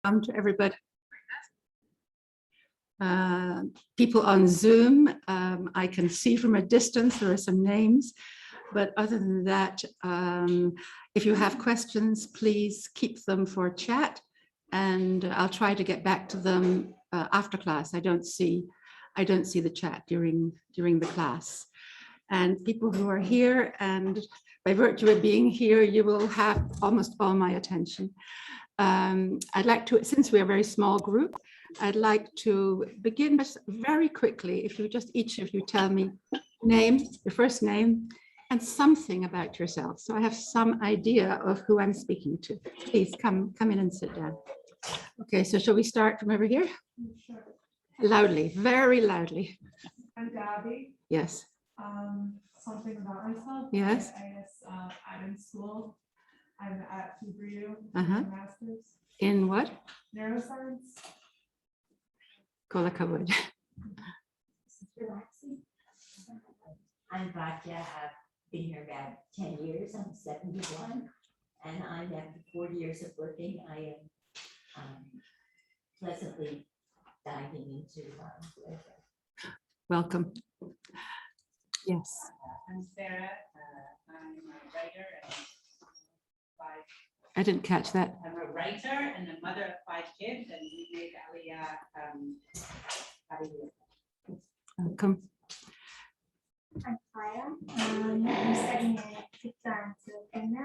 To everybody. People on Zoom, I can see from a distance, there are some names, but other than that, if you have questions, please keep them for chat, and I'll try to get back to them after class. I don't see the chat during the class. And people who are here, and by virtue of being here, you will have almost all my attention. I'd like to, since we're a very small group, I'd like to begin just very quickly. If you just, each of you tell me name, your first name, and something about yourself. So I have some idea of who I'm speaking to. Please come in and sit down. Okay, so shall we start from over here? Sure. Loudly, very loudly. I'm Gabby. Yes. Something about myself. Yes. I guess I'm in school. I'm at Hebrew, master's. In what? Neuroscience. Kol hakavod. I'm Katya. I've been here about 10 years. I'm 71. And I'm after 40 years of working, I am pleasantly diving into Welcome. Yes. I'm Sarah. I'm a writer and I didn't catch that. I'm a writer and a mother of 5 kids, and we made Aliyah about a year. Welcome. I'm Fire. I'm studying at Sikha in Kenya.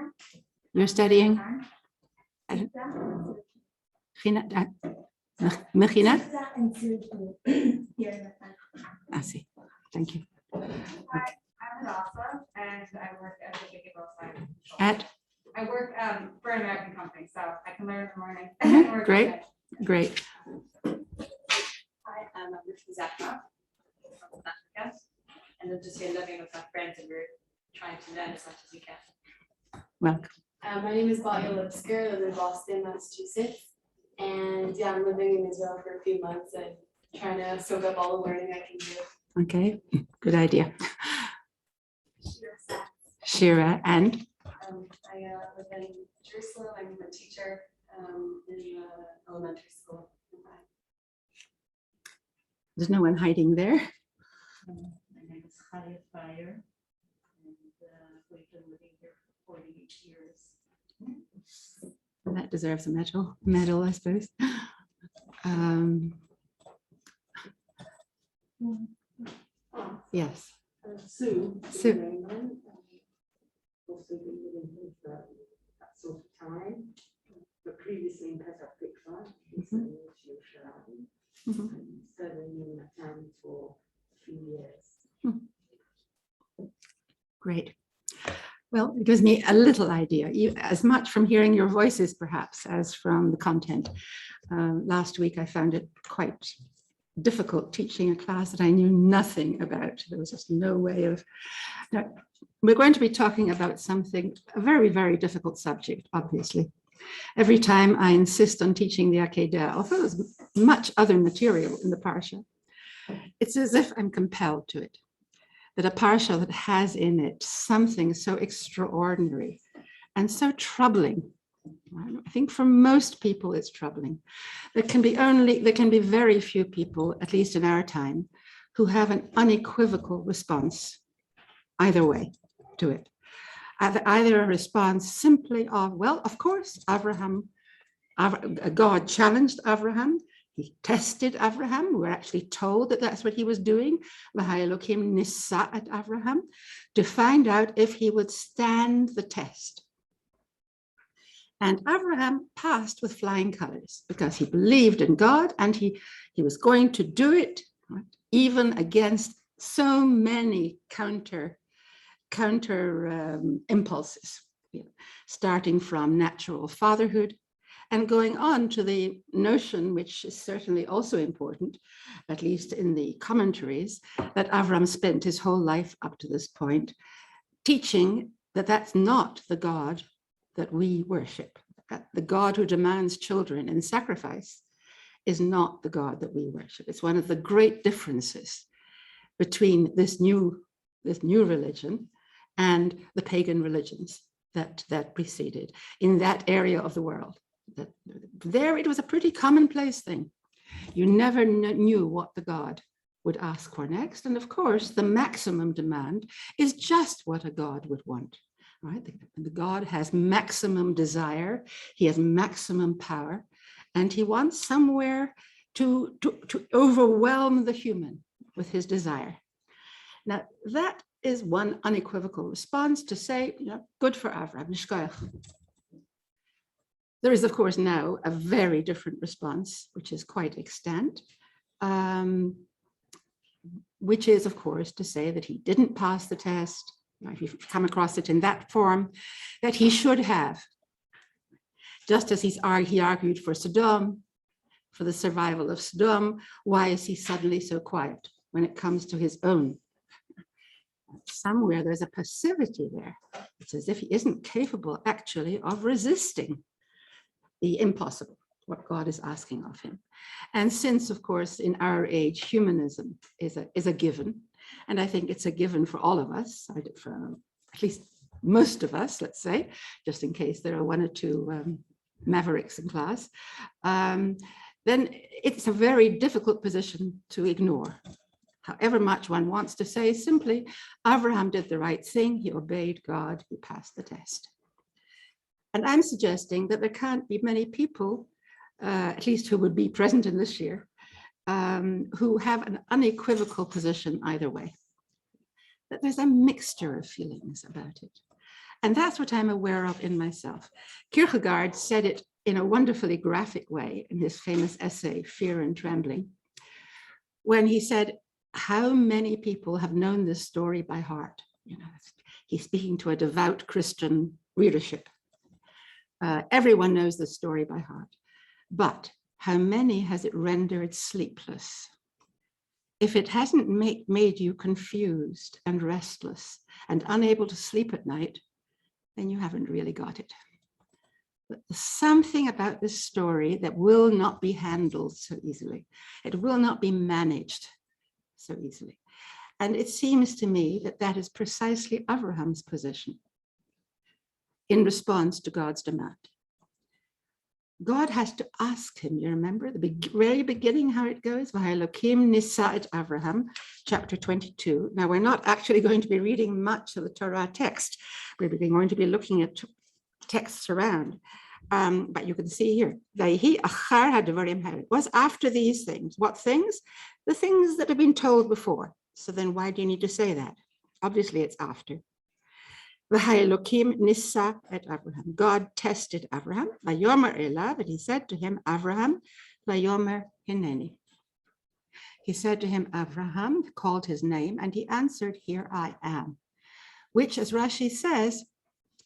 You're studying? Mechina? I see. Thank you. Hi, I'm Rasa, and I work at the Big Side. At? I work for an American company, so I can learn in the morning. And work Great, at night. great. Hi, I'm Avivah from South Africa, and I'm just here living with my friends, and we're trying to learn as much as we can. Welcome. My name is Batya Lipsker. I live in Boston, Massachusetts, and yeah, I'm living in Israel for a few months and trying to soak up all the learning I can do. Okay, good idea. Shira, and? I live in Jerusalem. I'm a teacher in elementary school. There's no one hiding there. My name is Fire, and we've been living here for 48 years. That deserves a medal, I suppose. Yes. Sue. Sue. Also been living here for that sort of time, but previously in Petah studying in that town for a few years. Great. Well, it gives me a little idea, as much from hearing your voices perhaps as from the content. Last week I found it quite difficult teaching a class that I knew nothing about. There was just no way of. Now, we're going to be talking about something, a very, very difficult subject, obviously. Every time I insist on teaching the Akedah, although there's much other material in the Parsha, it's as if I'm compelled to it. That a Parsha that has in it something so extraordinary and so troubling. I think for most people it's troubling. There can be very few people, at least in our time, who have an unequivocal response either way to it. Either a response simply of, well, of course, God challenged Abraham. He tested Abraham. We're actually told that that's what he was doing. V'ha'elokim nisa at Abraham, to find out if he would stand the test. And Abraham passed with flying colors because he believed in God and he was going to do it, right, even against so many counter impulses, starting from natural fatherhood and going on to the notion, which is certainly also important, at least in the commentaries, that Avram spent his whole life up to this point teaching that that's not the God that we worship. That the God who demands children in sacrifice is not the God that we worship. It's one of the great differences between this new religion and the pagan religions that preceded in that area of the world. that there it was a pretty commonplace thing. You never knew what the God would ask for next. And of course, the maximum demand is just what a God would want, right? The God has maximum desire, he has maximum power, and he wants somewhere to overwhelm the human with his desire. Now, that is one unequivocal response to say, good for Avraham, nishkoyach. There is, of course, now a very different response, which is quite extant, which is, of course, to say that he didn't pass the test, if you come across it in that form, that he should have. Just as he argued for Sodom, for the survival of Sodom, why is he suddenly so quiet when it comes to his own? Somewhere there's a passivity there. It's as if he isn't capable actually of resisting the impossible, what God is asking of him. And since, of course, in our age, humanism is a given, and I think it's a given for all of us, for at least most of us, let's say, just in case there are one or two mavericks in class, then it's a very difficult position to ignore. However much one wants to say simply, Abraham did the right thing, he obeyed God, he passed the test. And I'm suggesting that there can't be many people, at least who would be present in this year, who have an unequivocal position either way. That there's a mixture of feelings about it. And that's what I'm aware of in myself. Kierkegaard said it in a wonderfully graphic way in his famous essay, Fear and Trembling, when he said, how many people have known this story by heart? He's speaking to a devout Christian readership. Everyone knows this story by heart, but how many has it rendered sleepless? If it hasn't made you confused and restless and unable to sleep at night, then you haven't really got it. But there's something about this story that will not be handled so easily. It will not be managed so easily. And it seems to me that that is precisely Abraham's position in response to God's demand. God has to ask him, you remember the very beginning how it goes? V'ha'elokim nisa et Avraham, chapter 22. Now we're not actually going to be reading much of the Torah text. We're going to be looking at texts around. But you can see here, it was after these things. What things? The things that have been told before. So then why do you need to say that? Obviously it's after. V'ha'elokim nisa et Avraham. God tested Avraham. Vayomer elav, and he said to him, Avraham, vayomer hineni. He said to him, Avraham, called his name, and he answered, here I am. Which, as Rashi says,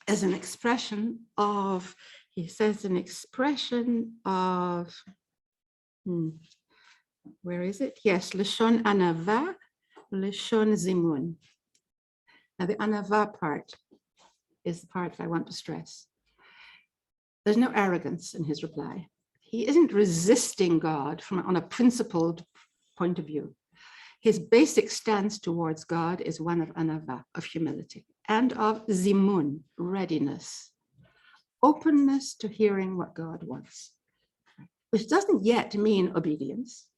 is an expression of, where is it? Yes, Lashon Anava, Lashon Zimun. Now the Anava part is the part that I want to stress. There's no arrogance in his reply. He isn't resisting God on a principled point of view. His basic stance towards God is one of Anava, of humility, and of Zimun, readiness, openness to hearing what God wants, which doesn't yet mean obedience.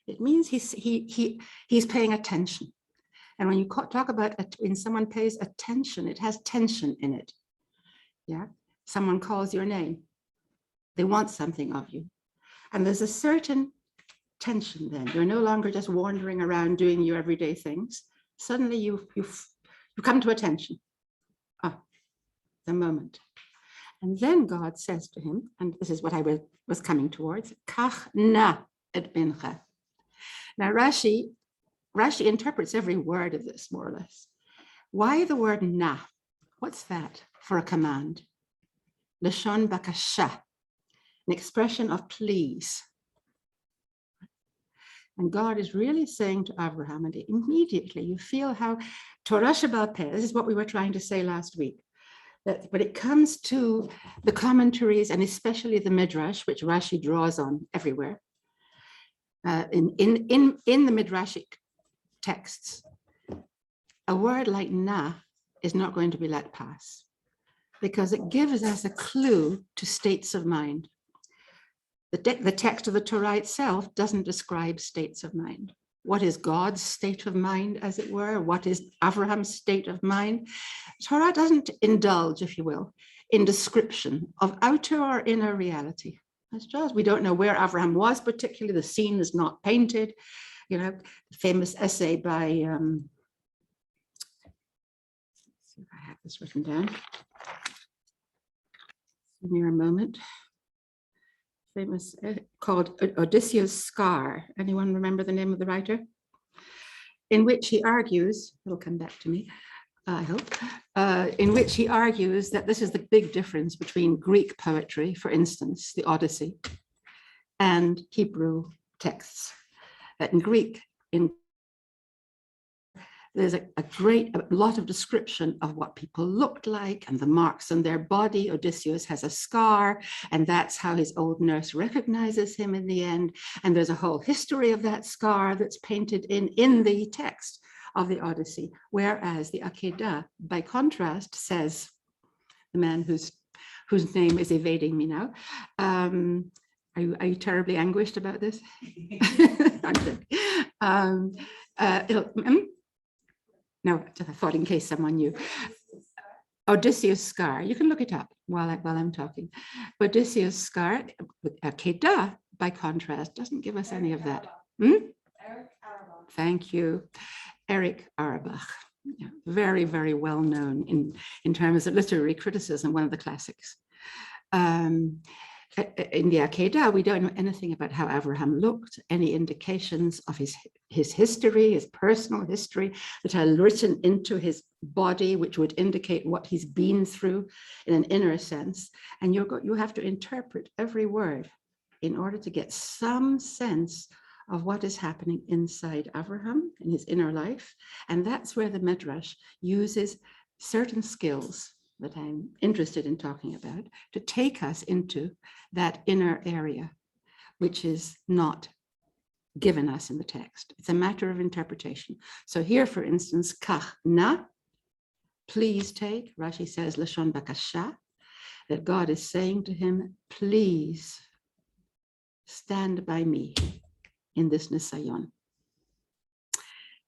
It means he's paying attention. And when you talk about when someone pays attention, it has tension in it. Yeah, someone calls your name. They want something of you. And there's a certain tension then. You're no longer just wandering around doing your everyday things. Suddenly you come to attention. The moment. And then God says to him, and this is what I was coming towards, Kach na et bincha. Now Rashi interprets every word of this, more or less. Why the word na? What's that for a command? Lashon bakasha, an expression of please. And God is really saying to Abraham, and immediately you feel how Torah Sheba'al Peh, this is what we were trying to say last week, that when it comes to the commentaries and especially the Midrash, which Rashi draws on everywhere, in the Midrashic texts, a word like na is not going to be let pass because it gives us a clue to states of mind. The text of the Torah itself doesn't describe states of mind. What is God's state of mind, as it were? What is Abraham's state of mind? Torah doesn't indulge, if you will, in description of outer or inner reality. That's just, we don't know where Abraham was particularly. The scene is not painted. You know, famous essay by, let's see if I have this written down. Give me a moment. Famous, called Odysseus' Scar. Anyone remember the name of the writer? In which he argues, it'll come back to me, I hope, in which he argues that this is the big difference between Greek poetry, for instance, the Odyssey, and Hebrew texts. That in Greek, there's a lot of description of what people looked like and the marks on their body. Odysseus has a scar, and that's how his old nurse recognizes him in the end. And there's a whole history of that scar that's painted in the text of the Odyssey. Whereas the Akedah, by contrast, says, the man whose name is evading me now, are you terribly anguished about this? I'm joking. No, I thought in case someone knew. Odysseus' Scar, you can look it up while I'm talking. Odysseus' Scar, Akedah, by contrast, doesn't give us any of that. Thank you. Eric Auerbach, yeah, very, very well known in terms of literary criticism, one of the classics. In the Akedah, we don't know anything about how Abraham looked, any indications of his history, his personal history that are written into his body, which would indicate what he's been through in an inner sense. And you have to interpret every word in order to get some sense of what is happening inside Abraham in his inner life. And that's where the Midrash uses certain skills that I'm interested in talking about to take us into that inner area, which is not given us in the text. It's a matter of interpretation. So here, for instance, kach na, please take, Rashi says, lashon bakasha, that God is saying to him, please stand by me in this nisayon.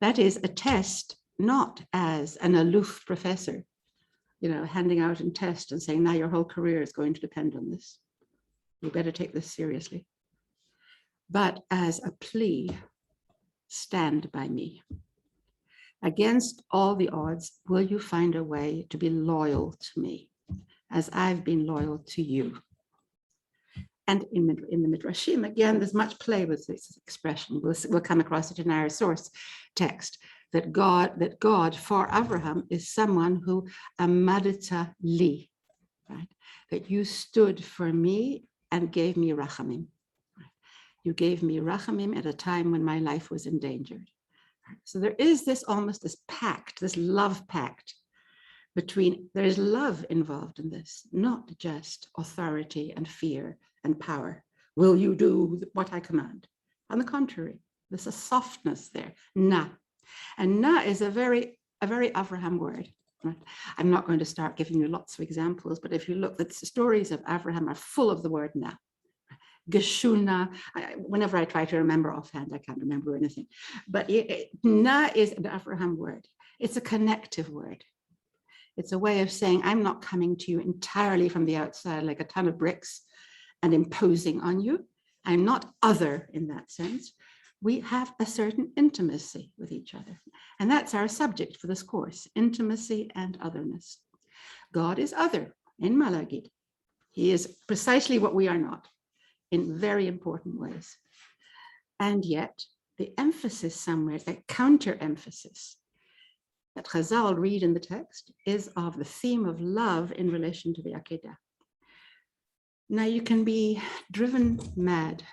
That is a test, not as an aloof professor, handing out a test and saying, now your whole career is going to depend on this. You better take this seriously. But as a plea, stand by me. Against all the odds, will you find a way to be loyal to me as I've been loyal to you? And in the Midrashim, again, there's much play with this expression. We'll come across it in our source text. That God for Abraham is someone who amadita li, right? That you stood for me and gave me rachamim. Right? You gave me rachamim at a time when my life was endangered. Right? So there is this pact, this love pact there is love involved in this, not just authority and fear and power. Will you do what I command? On the contrary, there's a softness there, na. And na is a very Abraham word. Right? I'm not going to start giving you lots of examples, but if you look, the stories of Abraham are full of the word na. Geshuna, whenever I try to remember offhand, I can't remember anything. But na is an Abraham word. It's a connective word. It's a way of saying, I'm not coming to you entirely from the outside like a ton of bricks and imposing on you. I'm not other in that sense. We have a certain intimacy with each other. And that's our subject for this course, intimacy and otherness. God is other in Malagid. He is precisely what we are not in very important ways. And yet the emphasis somewhere, the counter emphasis that Chazal read in the text is of the theme of love in relation to the Akedah. Now you can be driven mad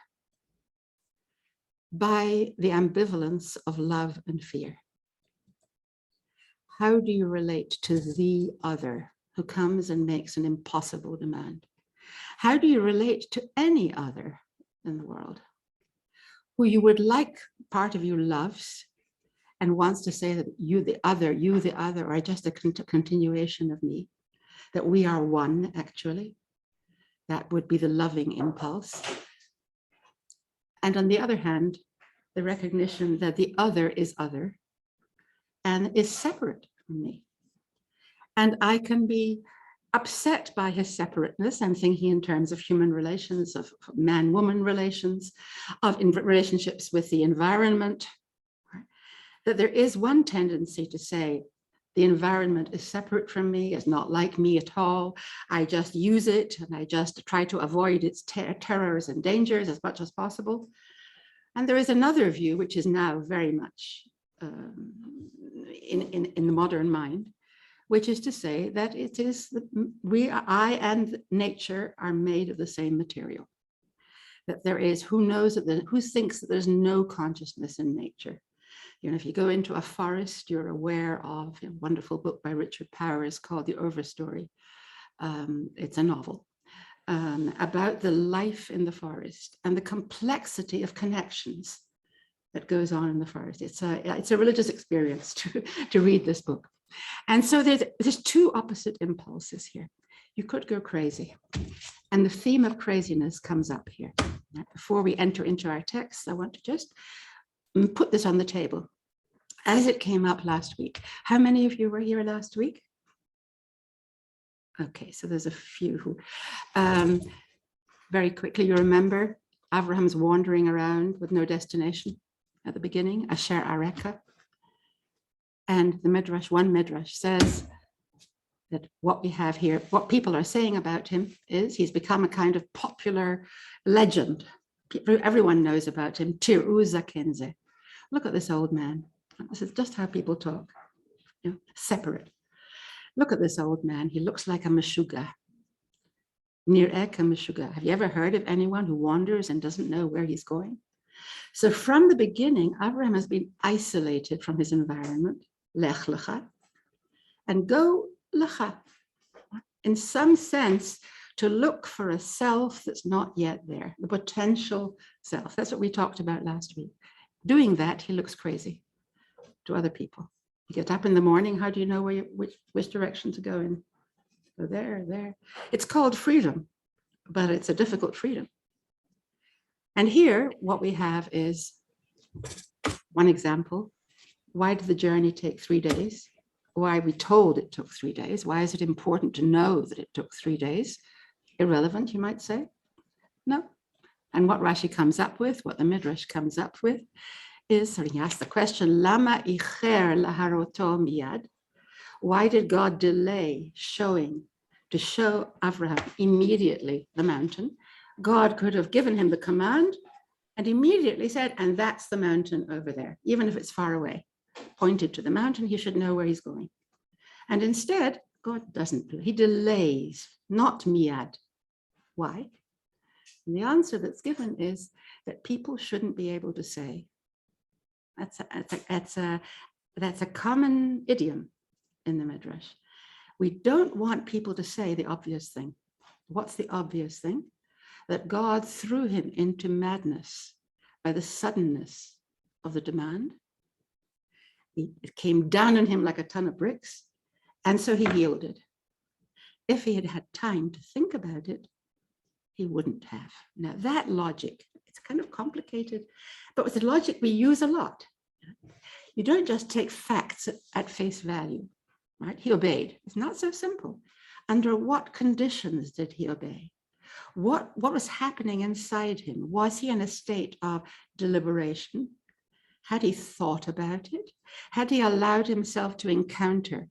by the ambivalence of love and fear. How do you relate to the other who comes and makes an impossible demand? How do you relate to any other in the world who you would like part of you loves and wants to say that you the other are just a continuation of me, that we are one actually? That would be the loving impulse. And on the other hand, the recognition that the other and is separate from me. And I can be upset by his separateness. I'm thinking in terms of human relations, of man-woman relations, of relationships with the environment, that there is one tendency to say, the environment is separate from me, is not like me at all. I just use it and I just try to avoid its terrors and dangers as much as possible. And there is another view, which is now very much in the modern mind, which is to say that it is I and nature are made of the same material. That there is, who thinks that there's no consciousness in nature? You know, if you go into a forest, you're aware of a wonderful book by Richard Powers called The Overstory. It's a novel about the life in the forest and the complexity of connections that goes on in the forest. It's a religious experience to read this book. And so there's two opposite impulses here. You could go crazy. And the theme of craziness comes up here. Before we enter into our text, I want to just put this on the table as it came up last week. How many of you were here last week? Okay, so there's a few who, very quickly, you remember Abraham's wandering around with no destination at the beginning, Asher Areka. And the Midrash, one Midrash says that what we have here, what people are saying about him is he's become a kind of popular legend. Everyone knows about him, Tir'u Zakenze. Look at this old man. This is just how people talk, you know, separate. Look at this old man. He looks like a meshuga. Nir'ek a meshuga. Have you ever heard of anyone who wanders and doesn't know where he's going? So from the beginning, Abraham has been isolated from his environment, lech lecha, and go lecha. In some sense, to look for a self that's not yet there, the potential self. That's what we talked about last week. Doing that, he looks crazy to other people. You get up in the morning, how do you know where which direction to go in? Go there. It's called freedom, but it's a difficult freedom. And here, what we have is one example. Why did the journey take 3 days? Why are we told it took 3 days? Why is it important to know that it took 3 days? Irrelevant, you might say? No. And what Rashi comes up with, what the Midrash comes up with, is, so he asks the question, Lama icher laharoto miyad? Why did God delay to show Abraham immediately the mountain? God could have given him the command and immediately said, and that's the mountain over there, even if it's far away. Pointed to the mountain, he should know where he's going. And instead, God doesn't do it. He delays, not miyad. Why? And the answer that's given is that people shouldn't be able to say, that's a common idiom in the Midrash. We don't want people to say the obvious thing. What's the obvious thing? That God threw him into madness by the suddenness of the demand. It came down on him like a ton of bricks, and so he yielded. If he had had time to think about it, he wouldn't have. Now that logic, it's kind of complicated, but with the logic we use a lot. You don't just take facts at face value, right? He obeyed. It's not so simple. Under what conditions did he obey? What was happening inside him? Was he in a state of deliberation? Had he thought about it? Had he allowed himself to encounter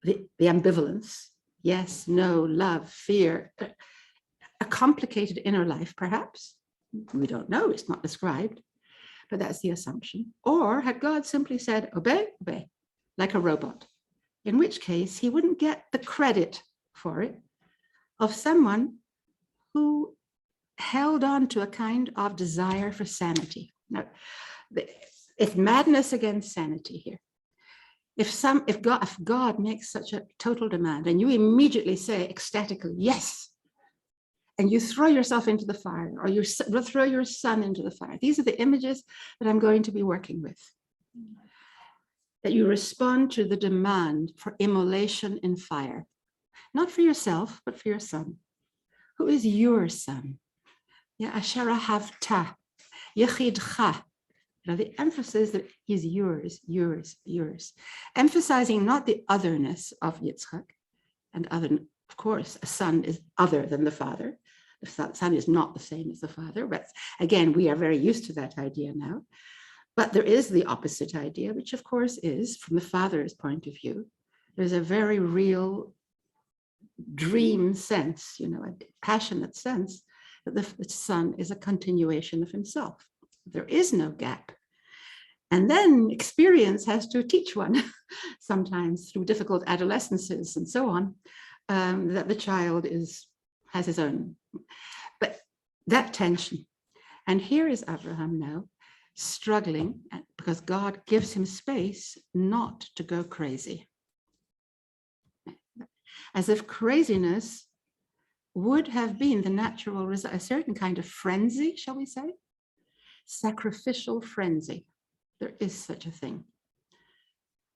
the ambivalence? Yes, no, love, fear, a complicated inner life, perhaps. We don't know, it's not described, but that's the assumption. Or had God simply said, obey, obey, like a robot, in which case he wouldn't get the credit for it of someone who held on to a kind of desire for sanity. Now, it's madness against sanity here. If God makes such a total demand and you immediately say ecstatically, yes, and you throw yourself into the fire or you throw your son into the fire, these are the images that I'm going to be working with. That you respond to the demand for immolation in fire, not for yourself, but for your son. Who is your son? Yeah, Asher ahavta, yechidcha. Now the emphasis that is yours, yours, yours, emphasizing not the otherness of Yitzchak, and other, of course, a son is other than the father. The son is not the same as the father, but again, we are very used to that idea now. But there is the opposite idea, which of course is, from the father's point of view, there's a very real dream sense, you know, a passionate sense that the son is a continuation of himself. There is no gap. And then experience has to teach one, sometimes through difficult adolescences and so on, that the child has his own. But that tension. And here is Abraham now struggling because God gives him space not to go crazy. As if craziness would have been the natural result, a certain kind of frenzy, shall we say? Sacrificial frenzy. There is such a thing.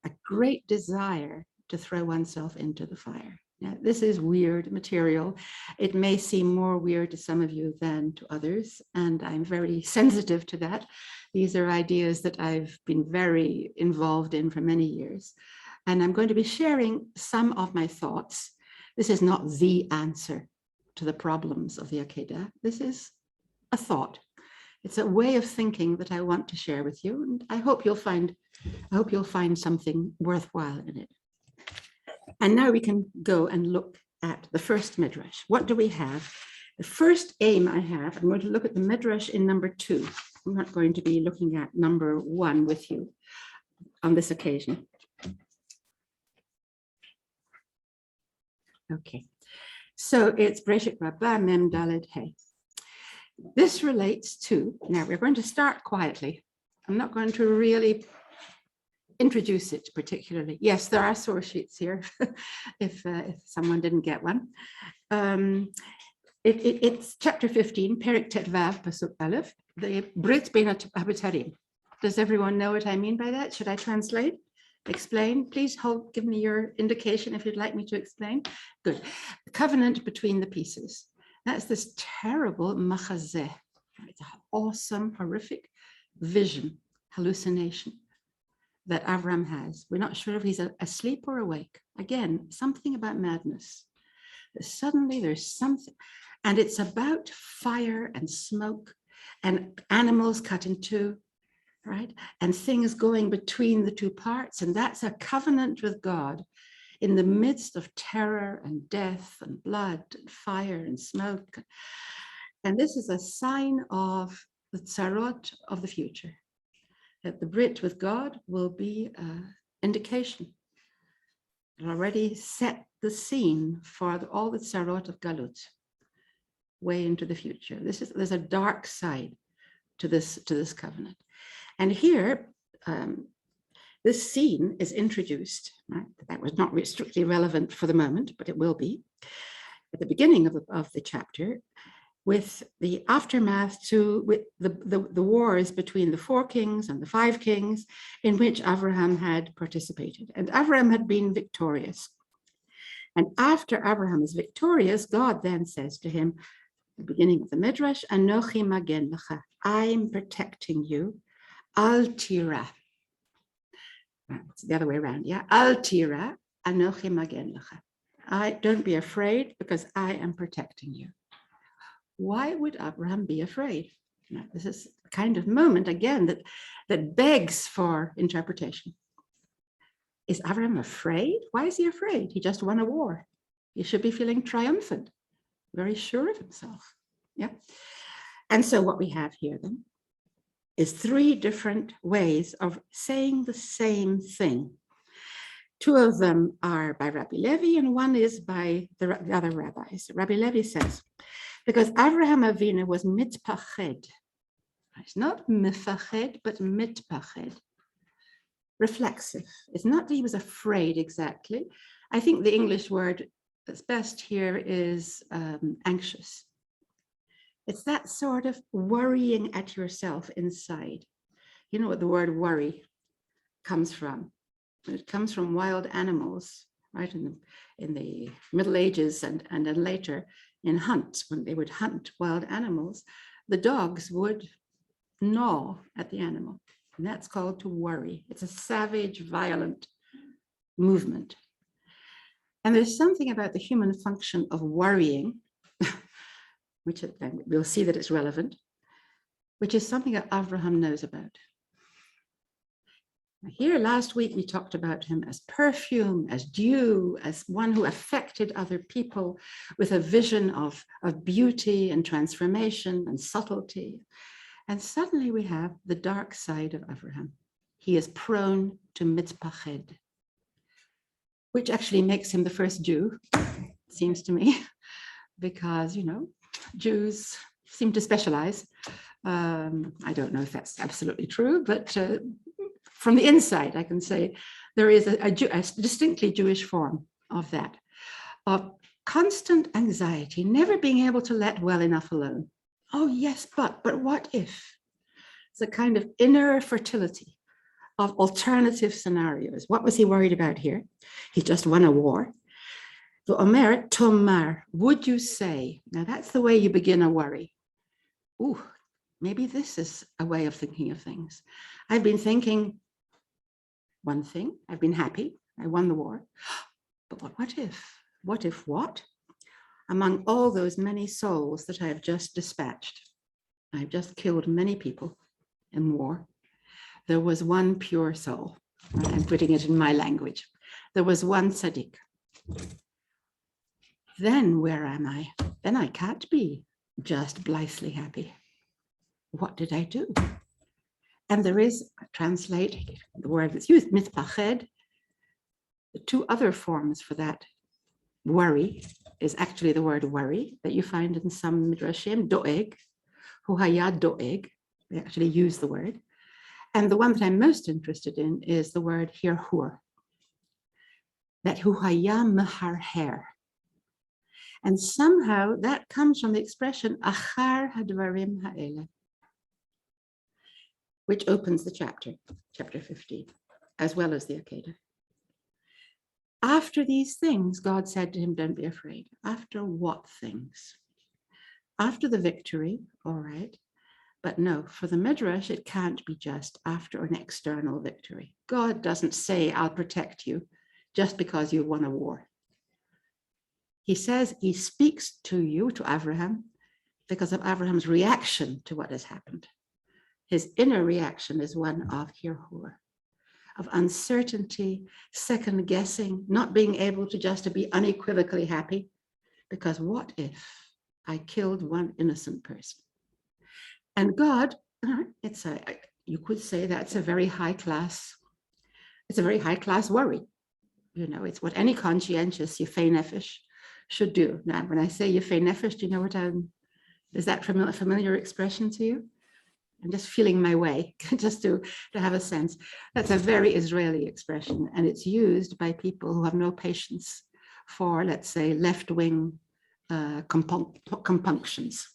A great desire to throw oneself into the fire. Now, this is weird material. It may seem more weird to some of you than to others, and I'm very sensitive to that. These are ideas that I've been very involved in for many years, and I'm going to be sharing some of my thoughts. This is not the answer to the problems of the Akedah. This is a thought. It's a way of thinking that I want to share with you, and I hope you'll find something worthwhile in it. And now we can go and look at the first midrash. What do we have? The first aim I have, I'm going to look at the midrash in number 2. I'm not going to be looking at number 1 with you on this occasion. Okay, so it's Breshit Rabbah Mem Daled Hey. This relates to, now we're going to start quietly. I'm not going to really introduce it particularly. Yes, there are source sheets here if someone didn't get one. It's chapter 15, Perek Tet Vav Pasuk Aleph, the Brit Bein HaBetarim. Does everyone know what I mean by that? Should I translate? Explain? Please give me your indication if you'd like me to explain. Good. The covenant between the pieces. That's this terrible machazeh. It's an awesome, horrific vision, hallucination that Avram has. We're not sure if he's asleep or awake. Again, something about madness. Suddenly there's something, and it's about fire and smoke and animals cut in two, right? And things going between the two parts. And that's a covenant with God in the midst of terror and death and blood and fire and smoke. And this is a sign of the tzarot of the future, that the Brit with God will be an indication. It already set the scene for all the tzarot of Galut, way into the future. There's a dark side to this covenant. And here, this scene is introduced, right? That was not strictly relevant for the moment, but it will be at the beginning of the chapter, with the aftermath with the wars between the 4 kings and the 5 kings in which Abraham had participated. And Abraham had been victorious. And after Abraham is victorious, God then says to him, the beginning of the Midrash, Anochi magen lecha, I'm protecting you, al tira. It's the other way around, yeah? Al tira, anochi magen lecha. Don't be afraid because I am protecting you. Why would Abraham be afraid? Now, this is the kind of moment, again, that begs for interpretation. Is Abraham afraid? Why is he afraid? He just won a war. He should be feeling triumphant, very sure of himself. Yeah. And so what we have here then is 3 different ways of saying the same thing. 2 of them are by Rabbi Levi and 1 is by the other rabbis. Rabbi Levi says, because Avraham Avinu was mitpached. It's not mifached, but mitpached. Reflexive. It's not that he was afraid exactly. I think the English word that's best here is anxious. It's that sort of worrying at yourself inside. You know what the word worry comes from? It comes from wild animals, right? In the Middle Ages and then later in hunts, when they would hunt wild animals, the dogs would gnaw at the animal. And that's called to worry. It's a savage, violent movement. And there's something about the human function of worrying, which we'll see that it's relevant, which is something that Abraham knows about. Here last week, we talked about him as perfume, as dew, as one who affected other people with a vision of beauty and transformation and subtlety. And suddenly we have the dark side of Abraham. He is prone to mitpached, which actually makes him the first Jew, it seems to me, because, you know, Jews seem to specialize. I don't know if that's absolutely true, but from the inside, I can say there is a distinctly Jewish form of that, of constant anxiety, never being able to let well enough alone. Oh yes, but what if? It's a kind of inner fertility of alternative scenarios. What was he worried about here? He just won a war. The Omer Tomar, would you say? Now that's the way you begin a worry. Ooh, maybe this is a way of thinking of things. I've been thinking one thing, I've been happy, I won the war. But what if? What if what? Among all those many souls that I have just dispatched, I've just killed many people in war. There was one pure soul. I'm putting it in my language. There was one tzaddik. Then where am I? Then I can't be just blithely happy. What did I do? And there is, translate the word that's used, mitpached. The two other forms for that worry is actually the word worry that you find in some midrashim, doeg, hu haya doeg. They actually use the word. And the one that I'm most interested in is the word hirhur, that hu haya meharher. And somehow that comes from the expression achar hadvarim ha'ele, which opens the chapter 15, as well as the Akedah. After these things, God said to him, don't be afraid. After what things? After the victory, all right. But no, for the Midrash, it can't be just after an external victory. God doesn't say, I'll protect you just because you won a war. He says he speaks to you, to Abraham, because of Abraham's reaction to what has happened. His inner reaction is one of hirhur, of uncertainty, second guessing, not being able to just be unequivocally happy, because what if I killed one innocent person? And God, you could say that's a very high class, it's a very high class worry. You know, it's what any conscientious yefei nefesh should do. Now, when I say yefei nefesh, do you know what is that a familiar expression to you? I'm just feeling my way, just to have a sense. That's a very Israeli expression, and it's used by people who have no patience for, let's say, left-wing compunctions.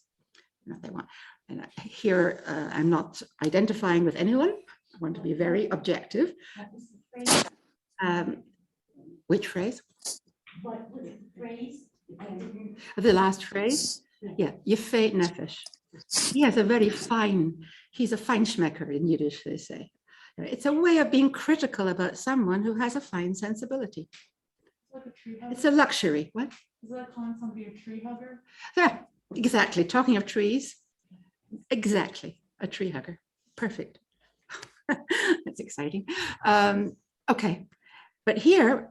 You know, they want. And here, I'm not identifying with anyone. I want to be very objective. Which phrase? What was the phrase? The last phrase? Yeah, yefei nefesh. He has a very fine, he's a feinschmecker in Yiddish, they say. It's a way of being critical about someone who has a fine sensibility. Like a tree hugger? It's a luxury. What? Is that calling somebody a tree hugger? Yeah, exactly. Talking of trees, exactly. A tree hugger. Perfect. That's exciting. Okay, but here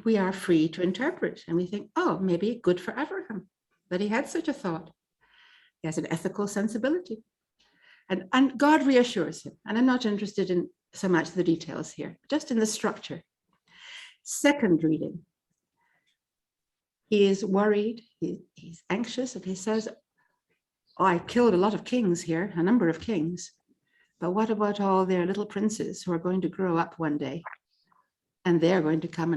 we are free to interpret, and we think, oh, maybe good for Abraham that he had such a thought. He has an ethical sensibility. And God reassures him. And I'm not interested in so much the details here, just in the structure. Second reading. He is worried, he's anxious, and he says, oh, I killed a lot of kings here, a number of kings. But what about all their little princes who are going to grow up one day? And they're going to come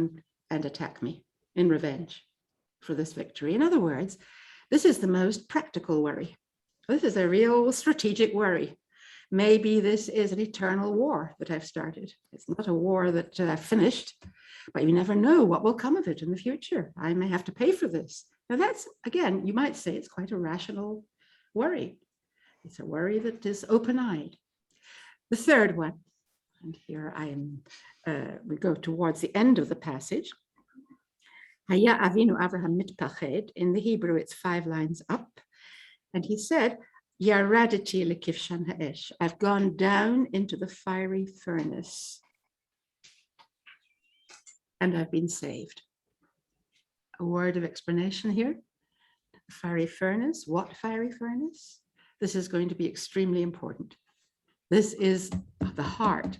and attack me in revenge for this victory. In other words, this is the most practical worry. This is a real strategic worry. Maybe this is an eternal war that I've started. It's not a war that I've finished, but you never know what will come of it in the future. I may have to pay for this. Now that's, again, you might say it's quite a rational worry. It's a worry that is open-eyed. The third one, and here I am, we go towards the end of the passage. Haya Avinu Avraham mitpached. In the Hebrew, it's 5 lines up. And he said, Yaraditi lekivshan ha'esh. I've gone down into the fiery furnace and I've been saved. A word of explanation here. Fiery furnace, what fiery furnace? This is going to be extremely important. This is the heart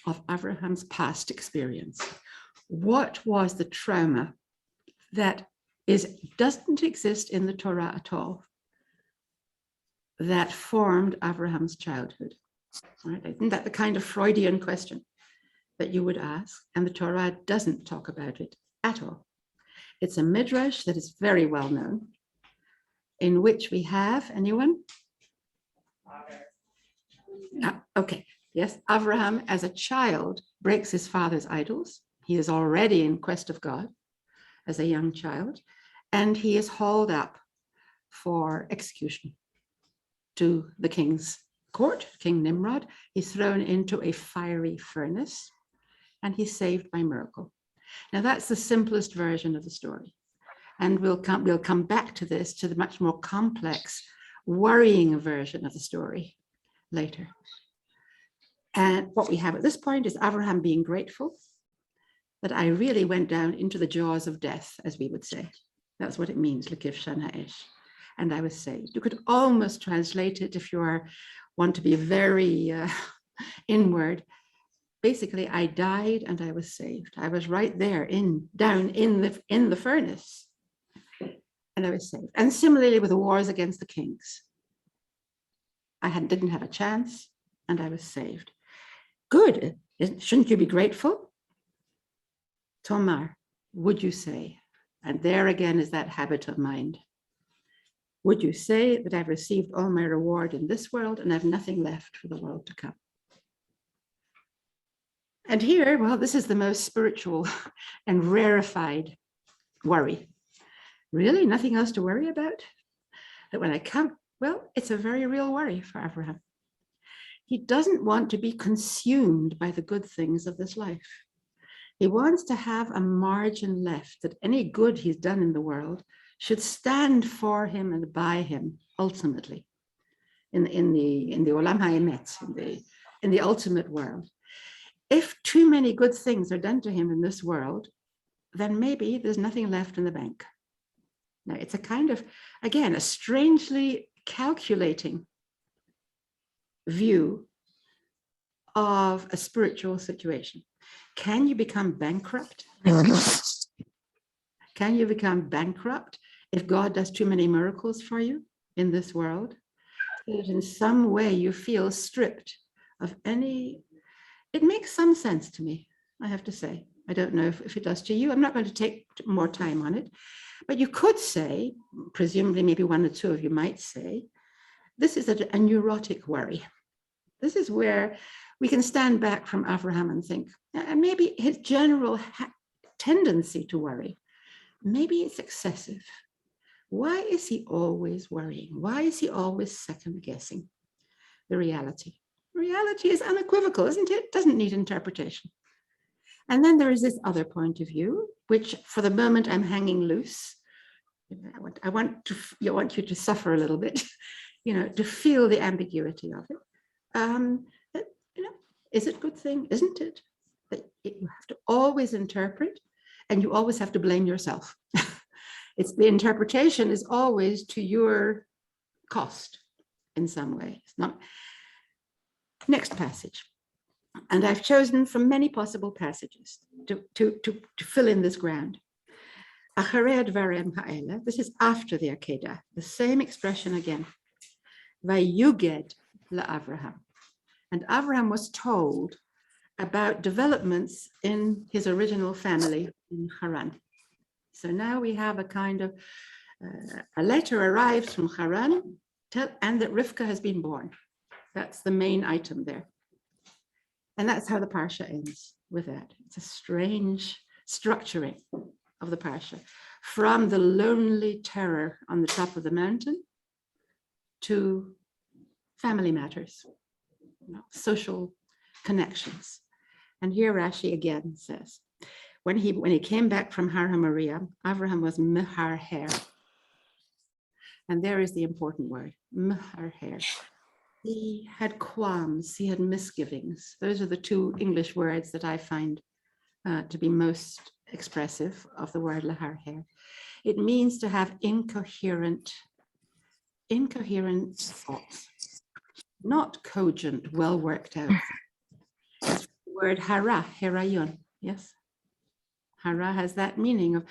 of Abraham's past experience. What was the trauma that doesn't exist in the Torah at all that formed Abraham's childhood? Right? Isn't that the kind of Freudian question that you would ask? And the Torah doesn't talk about it at all. It's a midrash that is very well known, in which we have, anyone? Okay, yes, Abraham as a child breaks his father's idols. He is already in quest of God as a young child, and he is hauled up for execution to the king's court, King Nimrod. He's thrown into a fiery furnace, and he's saved by miracle. Now that's the simplest version of the story. And we'll come back to this, to the much more complex, worrying version of the story later. And what we have at this point is Abraham being grateful that I really went down into the jaws of death, as we would say. That's what it means, lekivshan ha'esh. And I was saved. You could almost translate it, if you want to be very inward. Basically, I died and I was saved. I was right there down in the furnace, and I was saved. And similarly with the wars against the kings, I didn't have a chance, and I was saved. Good, shouldn't you be grateful? Tomar, would you say? And there again is that habit of mind. Would you say that I've received all my reward in this world and I've nothing left for the world to come? And here, well, this is the most spiritual and rarefied worry. Really, nothing else to worry about? That when I come, well, it's a very real worry for Abraham. He doesn't want to be consumed by the good things of this life. He wants to have a margin left, that any good he's done in the world should stand for him and by him ultimately in the olam ha'emet, in the ultimate world. If too many good things are done to him in this world, then maybe there's nothing left in the bank. Now, it's a kind of, again, a strangely calculating view of a spiritual situation. Can you become bankrupt? Can you become bankrupt if God does too many miracles for you in this world? That in some way you feel stripped of any. It makes some sense to me, I have to say. I don't know if it does to you. I'm not going to take more time on it. But you could say, presumably maybe one or two of you might say, this is a neurotic worry. This is where we can stand back from Abraham and think, and maybe his general tendency to worry, maybe it's excessive. Why is he always worrying? Why is he always second guessing the reality? Reality is unequivocal, isn't it? It doesn't need interpretation. And then there is this other point of view, which for the moment I'm hanging loose. I want you to suffer a little bit, to feel the ambiguity of it. Is it a good thing? Isn't it? That you have to always interpret, and you always have to blame yourself. It's the interpretation is always to your cost in some way. It's not. Next passage. And I've chosen from many possible passages to fill in this ground. This is after the Akedah, the same expression again. Vayuged la'Avraham. And Avraham was told about developments in his original family in Haran. So now we have a kind of, a letter arrives from Haran, and that Rivka has been born. That's the main item there. And that's how the Parsha ends with that. It's a strange structuring of the Parsha. From the lonely terror on the top of the mountain to family matters, social connections. And here Rashi again says, when he came back from Har HaMoriah, Avraham was meharher. And there is the important word, meharher. He had qualms, he had misgivings. Those are the two English words that I find to be most expressive of the word leharher. It means to have incoherent thoughts, not cogent, well worked out. It's the word hara, herayon, yes? Hara has that meaning of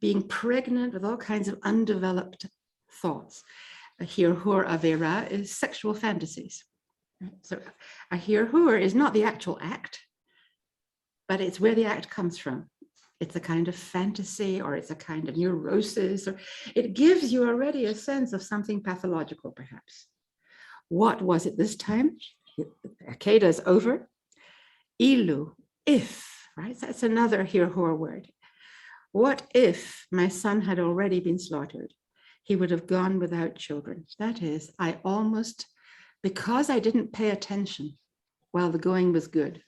being pregnant with all kinds of undeveloped thoughts. A hirhur avera is sexual fantasies. So a hirhur is not the actual act, but it's where the act comes from. It's a kind of fantasy, or it's a kind of neurosis, or it gives you already a sense of something pathological, perhaps. What was it this time? Akeda is over. Ilu, if, right? That's another hirhur word. What if my son had already been slaughtered? He would have gone without children. That is, I almost, because I didn't pay attention while the going was good,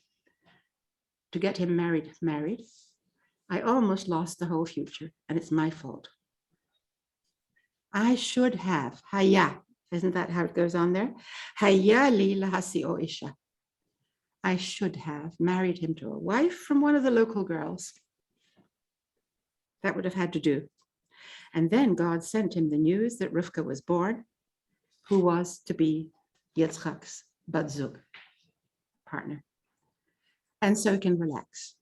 to get him married, I almost lost the whole future, and it's my fault. I should have, haya, isn't that how it goes on there? Haya li lahasio isha. I should have married him to a wife from one of the local girls. That would have had to do. And then God sent him the news that Rivka was born, who was to be Yitzchak's Batzug partner. And so he can relax.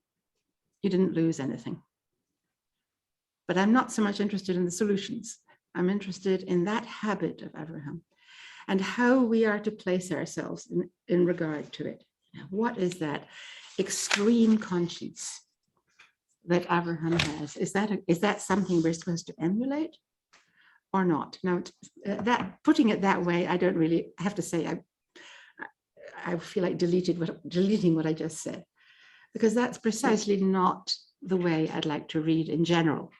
You didn't lose anything. But I'm not so much interested in the solutions. I'm interested in that habit of Abraham and how we are to place ourselves in regard to it. What is that extreme conscience that Abraham has? Is that something we're supposed to emulate or not? Now, putting it that way, I don't really have to say I feel like deleting what I just said, because that's precisely not the way I'd like to read in general.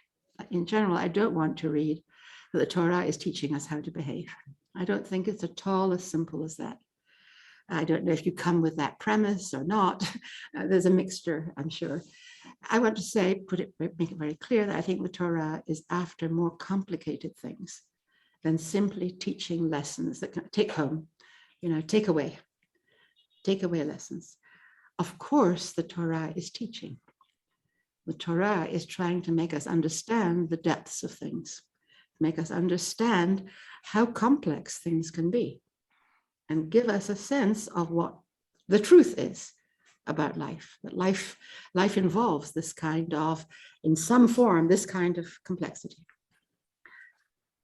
In general, I don't want to read that the Torah is teaching us how to behave. I don't think it's at all as simple as that. I don't know if you come with that premise or not. There's a mixture, I'm sure. I want to say, make it very clear that I think the Torah is after more complicated things than simply teaching lessons that can take home, take away lessons. Of course, the Torah is teaching. The Torah is trying to make us understand the depths of things, make us understand how complex things can be, and give us a sense of what the truth is about life, that life involves this kind of, in some form, this kind of complexity.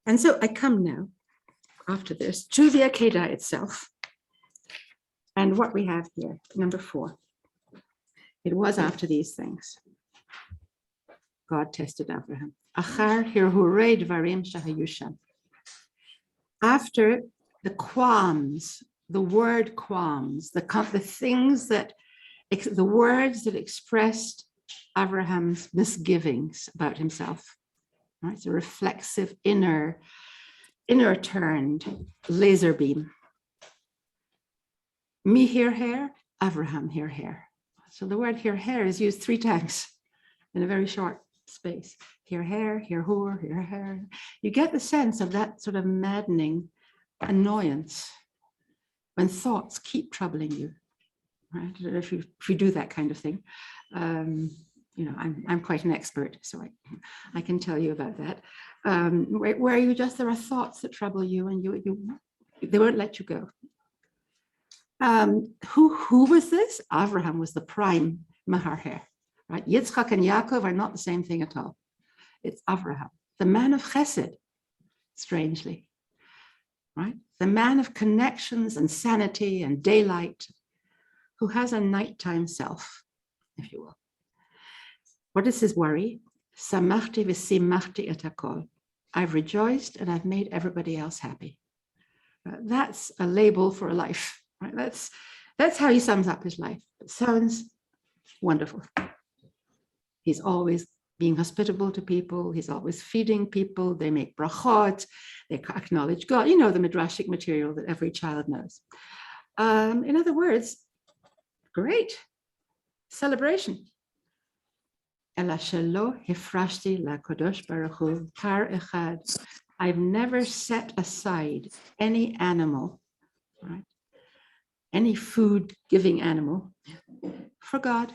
And so I come now, after this, to the Akedah itself, and what we have here, number 4. It was after these things. God tested Abraham. Achar hirhurei dvarim shahayushan. After the qualms, the word qualms, the things that, the words that expressed Abraham's misgivings about himself. Right? It's a reflexive inner turned laser beam. Me here, Abraham here. So the word here is used 3 times in a very short space. Here, here. You get the sense of that sort of maddening annoyance when thoughts keep troubling you. Right? I don't know if you do that kind of thing. I'm quite an expert, so I can tell you about that. Where you just, there are thoughts that trouble you, and they won't let you go. Who was this? Avraham was the prime meharher. Right? Yitzchak and Yaakov are not the same thing at all. It's Avraham, the man of chesed, strangely. Right? The man of connections and sanity and daylight, who has a nighttime self, if you will. What is his worry? Samachti v'simachti et hakol. I've rejoiced and I've made everybody else happy. That's a label for a life. Right? That's how he sums up his life. It sounds wonderful. He's always being hospitable to people. He's always feeding people. They make brachot. They acknowledge God. You know, the midrashic material that every child knows. In other words, great celebration. Ela shelo hifrashti lakodosh baruch hu par echad. I've never set aside any animal, right? Any food-giving animal for God.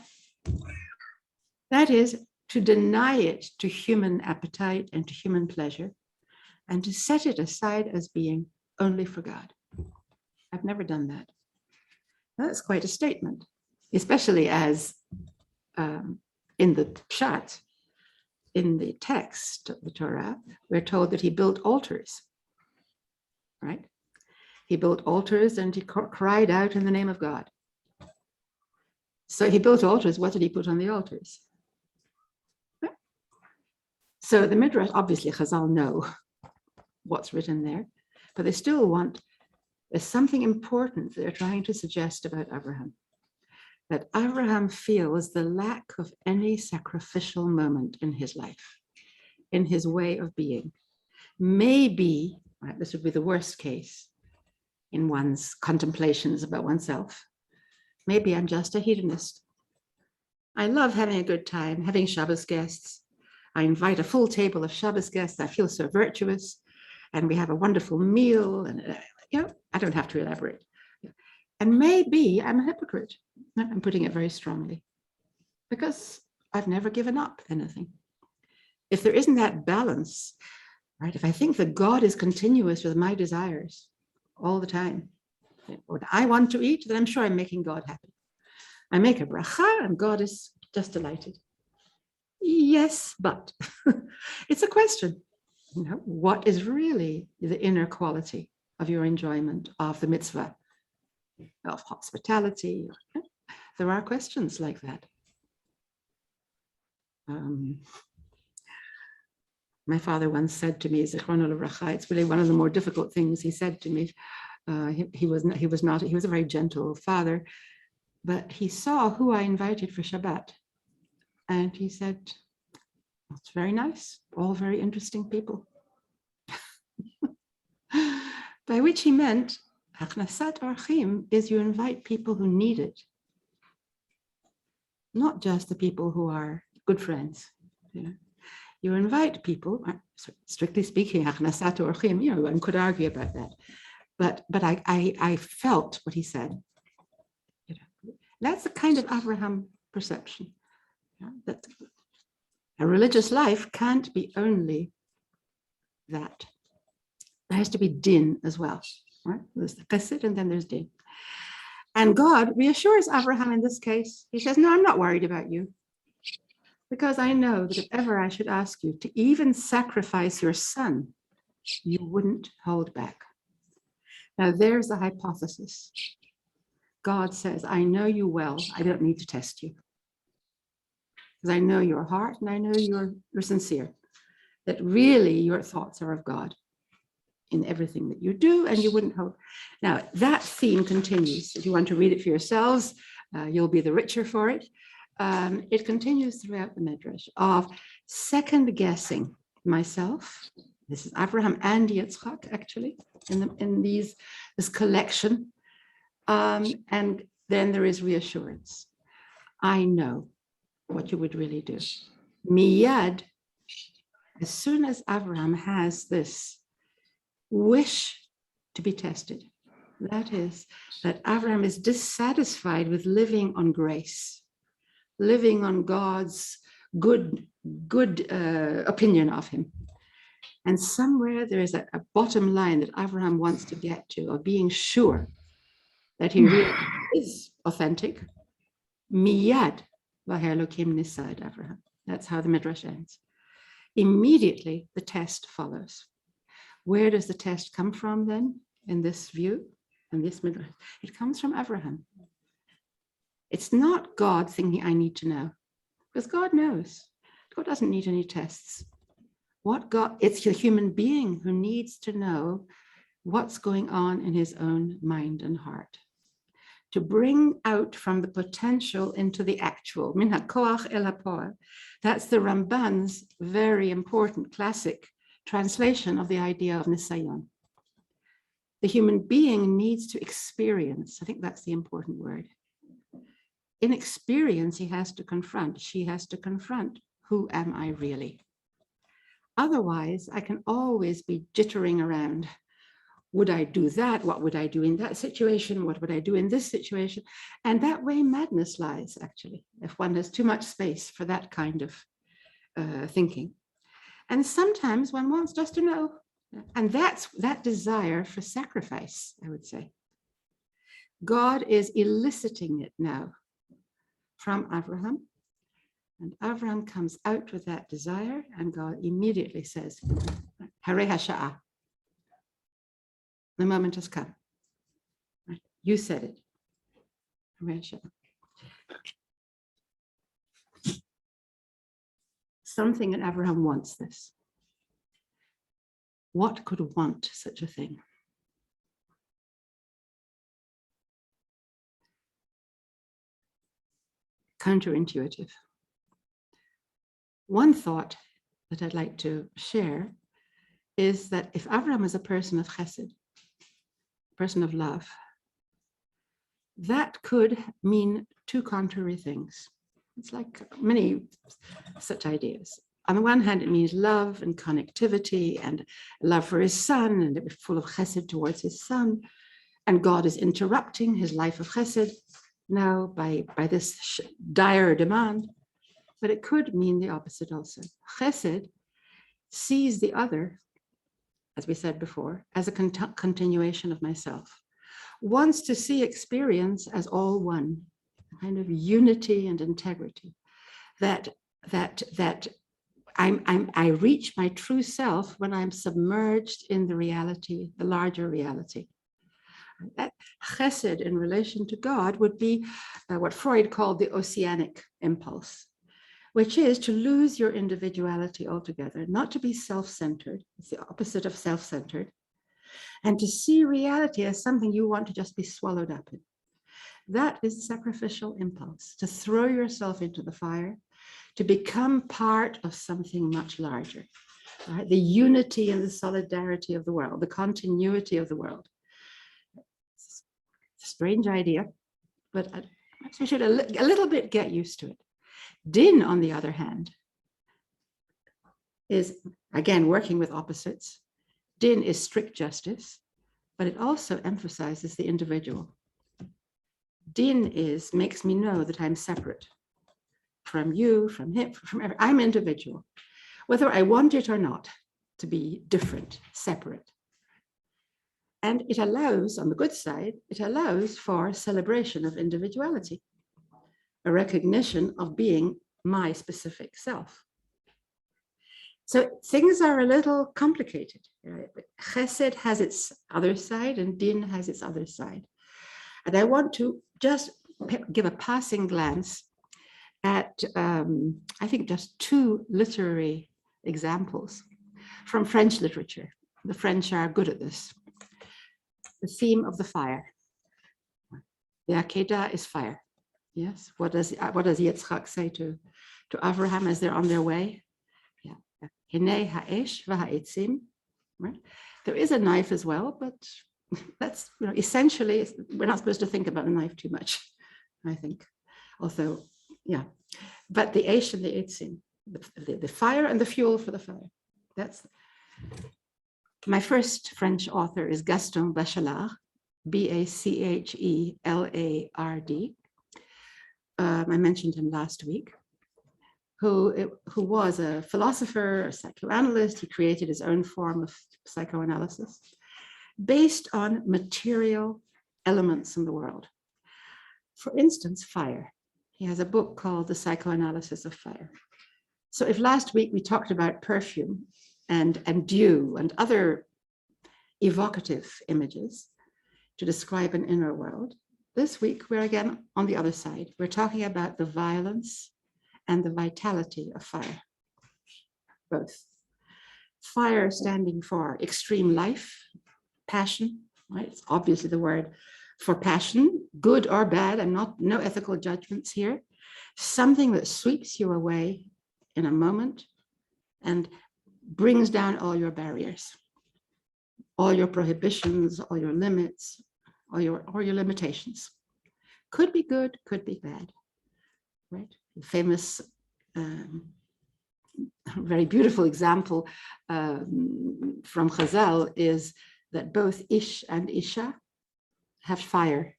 That is, to deny it to human appetite and to human pleasure, and to set it aside as being only for God. I've never done that. That's quite a statement, especially as in the Parshat, in the text of the Torah, we're told that he built altars, right? He built altars and he cried out in the name of God. So he built altars. What did he put on the altars? So the Midrash, obviously Chazal know what's written there, but they still want, there's something important they're trying to suggest about Abraham. That Abraham feels the lack of any sacrificial moment in his life, in his way of being. Maybe, right, this would be the worst case in one's contemplations about oneself. Maybe I'm just a hedonist. I love having a good time, having Shabbos guests. I invite a full table of Shabbos guests. I feel so virtuous, and we have a wonderful meal. And I don't have to elaborate. And maybe I'm a hypocrite. I'm putting it very strongly, because I've never given up anything. If there isn't that balance, right? If I think that God is continuous with my desires all the time, what I want to eat, then I'm sure I'm making God happy. I make a bracha and God is just delighted. Yes, but it's a question. You know, what is really the inner quality of your enjoyment of the mitzvah, of hospitality? There are questions like that. My father once said to me, Zichrono Livracha, it's really one of the more difficult things he said to me. He was a very gentle father, but he saw who I invited for Shabbat. And he said, it's very nice, all very interesting people. By which he meant, Achnasat Orchim is you invite people who need it, not just the people who are good friends. You know? You invite people, strictly speaking, Achnasat Orchim, you know, one could argue about that. But I felt what he said. You know, that's the kind of Abraham perception. Yeah, that a religious life can't be only that. There has to be din as well. Right? There's the chesed and then there's din. And God reassures Abraham in this case. He says, no, I'm not worried about you, because I know that if ever I should ask you to even sacrifice your son, you wouldn't hold back. Now there's the hypothesis. God says, I know you well. I don't need to test you, because I know your heart and I know you're sincere, that really your thoughts are of God in everything that you do, and you wouldn't hold. Now, that theme continues. If you want to read it for yourselves, you'll be the richer for it. It continues throughout the Midrash of second guessing myself. This is Abraham and Yitzchak, actually, in this collection. And then there is reassurance. I know what you would really do. Miyad, as soon as Abraham has this wish to be tested, that is, that Abraham is dissatisfied with living on grace, living on God's good opinion of him. And somewhere there is a bottom line that Abraham wants to get to, of being sure that he really is authentic. Miyad v'her Elokim nisad Abraham. That's how the Midrash ends. Immediately, the test follows. Where does the test come from then, in this view, in this Midrash? It comes from Abraham. It's not God thinking, I need to know, because God knows. God doesn't need any tests. It's the human being who needs to know what's going on in his own mind and heart. to bring out from the potential into the actual. Min hakoach el hapoel. That's the Ramban's very important classic translation of the idea of nisayon. The human being needs to experience. I think that's the important word. In experience, he has to confront, she has to confront, who am I really? Otherwise, I can always be jittering around. Would I do that? What would I do in that situation? What would I do in this situation? And that way madness lies, actually, if one has too much space for that kind of thinking. And sometimes one wants just to know. And that's that desire for sacrifice, I would say. God is eliciting it now from Abraham. And Abraham comes out with that desire, and God immediately says, Harei hasha'ah. The moment has come. Right? You said it. Harei hasha'ah. Something in Abraham wants this. What could want such a thing? Counterintuitive. One thought that I'd like to share is that if Abraham is a person of chesed, a person of love, that could mean two contrary things. It's like many such ideas. On the one hand, it means love and connectivity and love for his son, and it was full of chesed towards his son. And God is interrupting his life of chesed now by this dire demand. But it could mean the opposite also. Chesed sees the other, as we said before, as a continuation of myself, wants to see experience as all one, a kind of unity and integrity, that I reach my true self when I'm submerged in the reality, the larger reality. That chesed in relation to God would be what Freud called the Oceanic Impulse, which is to lose your individuality altogether, not to be self-centered, it's the opposite of self-centered, and to see reality as something you want to just be swallowed up in. That is the sacrificial impulse, to throw yourself into the fire, to become part of something much larger, right? The unity and the solidarity of the world, the continuity of the world. It's a strange idea, but perhaps we should a little bit get used to it. Din, on the other hand, is, again, working with opposites. Din is strict justice, but it also emphasizes the individual. Din makes me know that I'm separate from you, from him, from everyone. I'm individual, whether I want it or not, to be different, separate. And it allows, on the good side, it allows for celebration of individuality, a recognition of being my specific self. So things are a little complicated. Right? Chesed has its other side and Din has its other side. And I want to just give a passing glance at, I think, just two literary examples from French literature. The French are good at this. The theme of the fire. The Akedah is fire. Yes. What does Yitzchak say to Abraham as they're on their way? Yeah. Hinei ha'esh v'ha'etzim. Right. There is a knife as well, but that's, essentially, we're not supposed to think about a knife too much, I think. Although, yeah. But the esh and the etzim, the fire and the fuel for the fire. That's my first French author is Gaston Bachelard, Bachelard. I mentioned him last week, who was a philosopher, a psychoanalyst. He created his own form of psychoanalysis based on material elements in the world. For instance, fire. He has a book called The Psychoanalysis of Fire. So if last week we talked about perfume and dew and other evocative images to describe an inner world, this week we're again on the other side. We're talking about the violence and the vitality of fire, both. Fire standing for extreme life, passion, right? It's obviously the word for passion, good or bad, and no ethical judgments here, something that sweeps you away in a moment and brings down all your barriers, all your prohibitions, all your limits, or your limitations. Could be good, could be bad, right? The famous, very beautiful example from Chazal is that both Ish and Isha have fire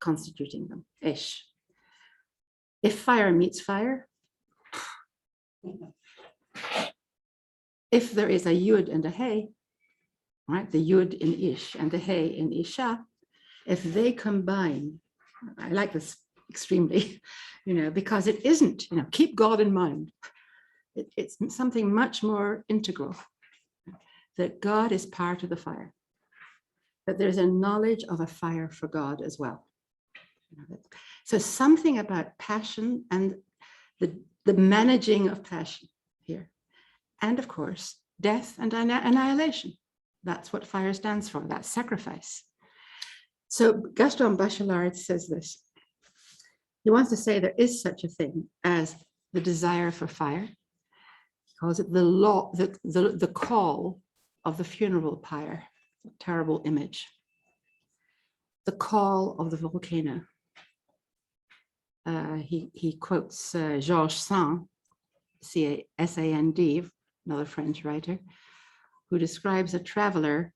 constituting them, Ish. If fire meets fire, if there is a Yud and a Hey, right, the Yud in Ish and the Hey in Isha, if they combine, I like this extremely, because it isn't, keep God in mind. It's something much more integral, that God is part of the fire, that there's a knowledge of a fire for God as well. So something about passion and the managing of passion here. And of course, death and annihilation. That's what fire stands for, that's sacrifice. So Gaston Bachelard says this. He wants to say there is such a thing as the desire for fire. He calls it the call of the funeral pyre, a terrible image. The call of the volcano. He quotes Georges Sand, C-A-S-A-N-D, another French writer, who describes a traveler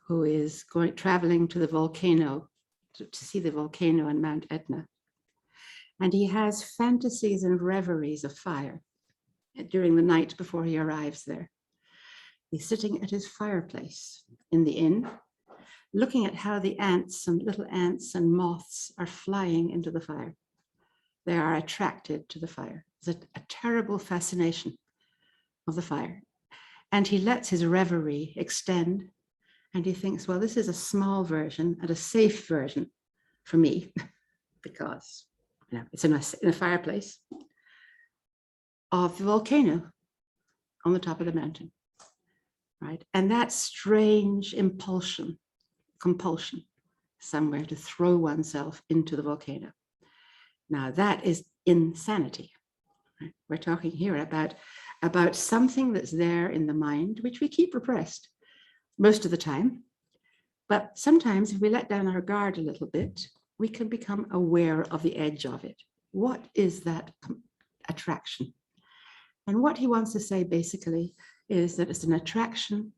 who is traveling to the volcano, to see the volcano on Mount Etna. And he has fantasies and reveries of fire during the night before he arrives there. He's sitting at his fireplace in the inn, looking at how the little ants and moths are flying into the fire. They are attracted to the fire. There's a terrible fascination of the fire. And he lets his reverie extend, and he thinks, well, this is a small version and a safe version for me, because it's in a fireplace of the volcano on the top of the mountain, right? And that strange compulsion somewhere to throw oneself into the volcano. Now that is insanity, right? We're talking here about something that's there in the mind, which we keep repressed most of the time. But sometimes if we let down our guard a little bit, we can become aware of the edge of it. What is that attraction? And what he wants to say basically is that it's an attraction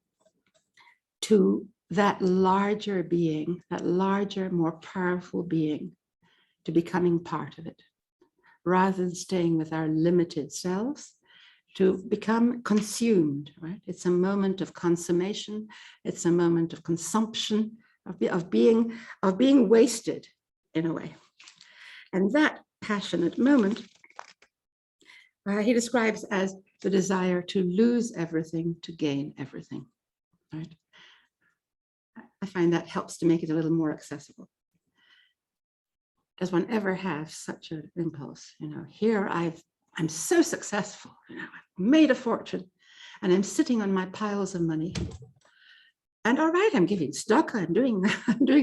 to that larger being, that larger, more powerful being, to becoming part of it, rather than staying with our limited selves, to become consumed, right? It's a moment of consummation. It's a moment of consumption, of being wasted in a way. And that passionate moment, he describes as the desire to lose everything to gain everything, right? I find that helps to make it a little more accessible. Does one ever have such an impulse? Here I'm so successful, I've made a fortune, and I'm sitting on my piles of money. And all right, I'm giving stock, I'm doing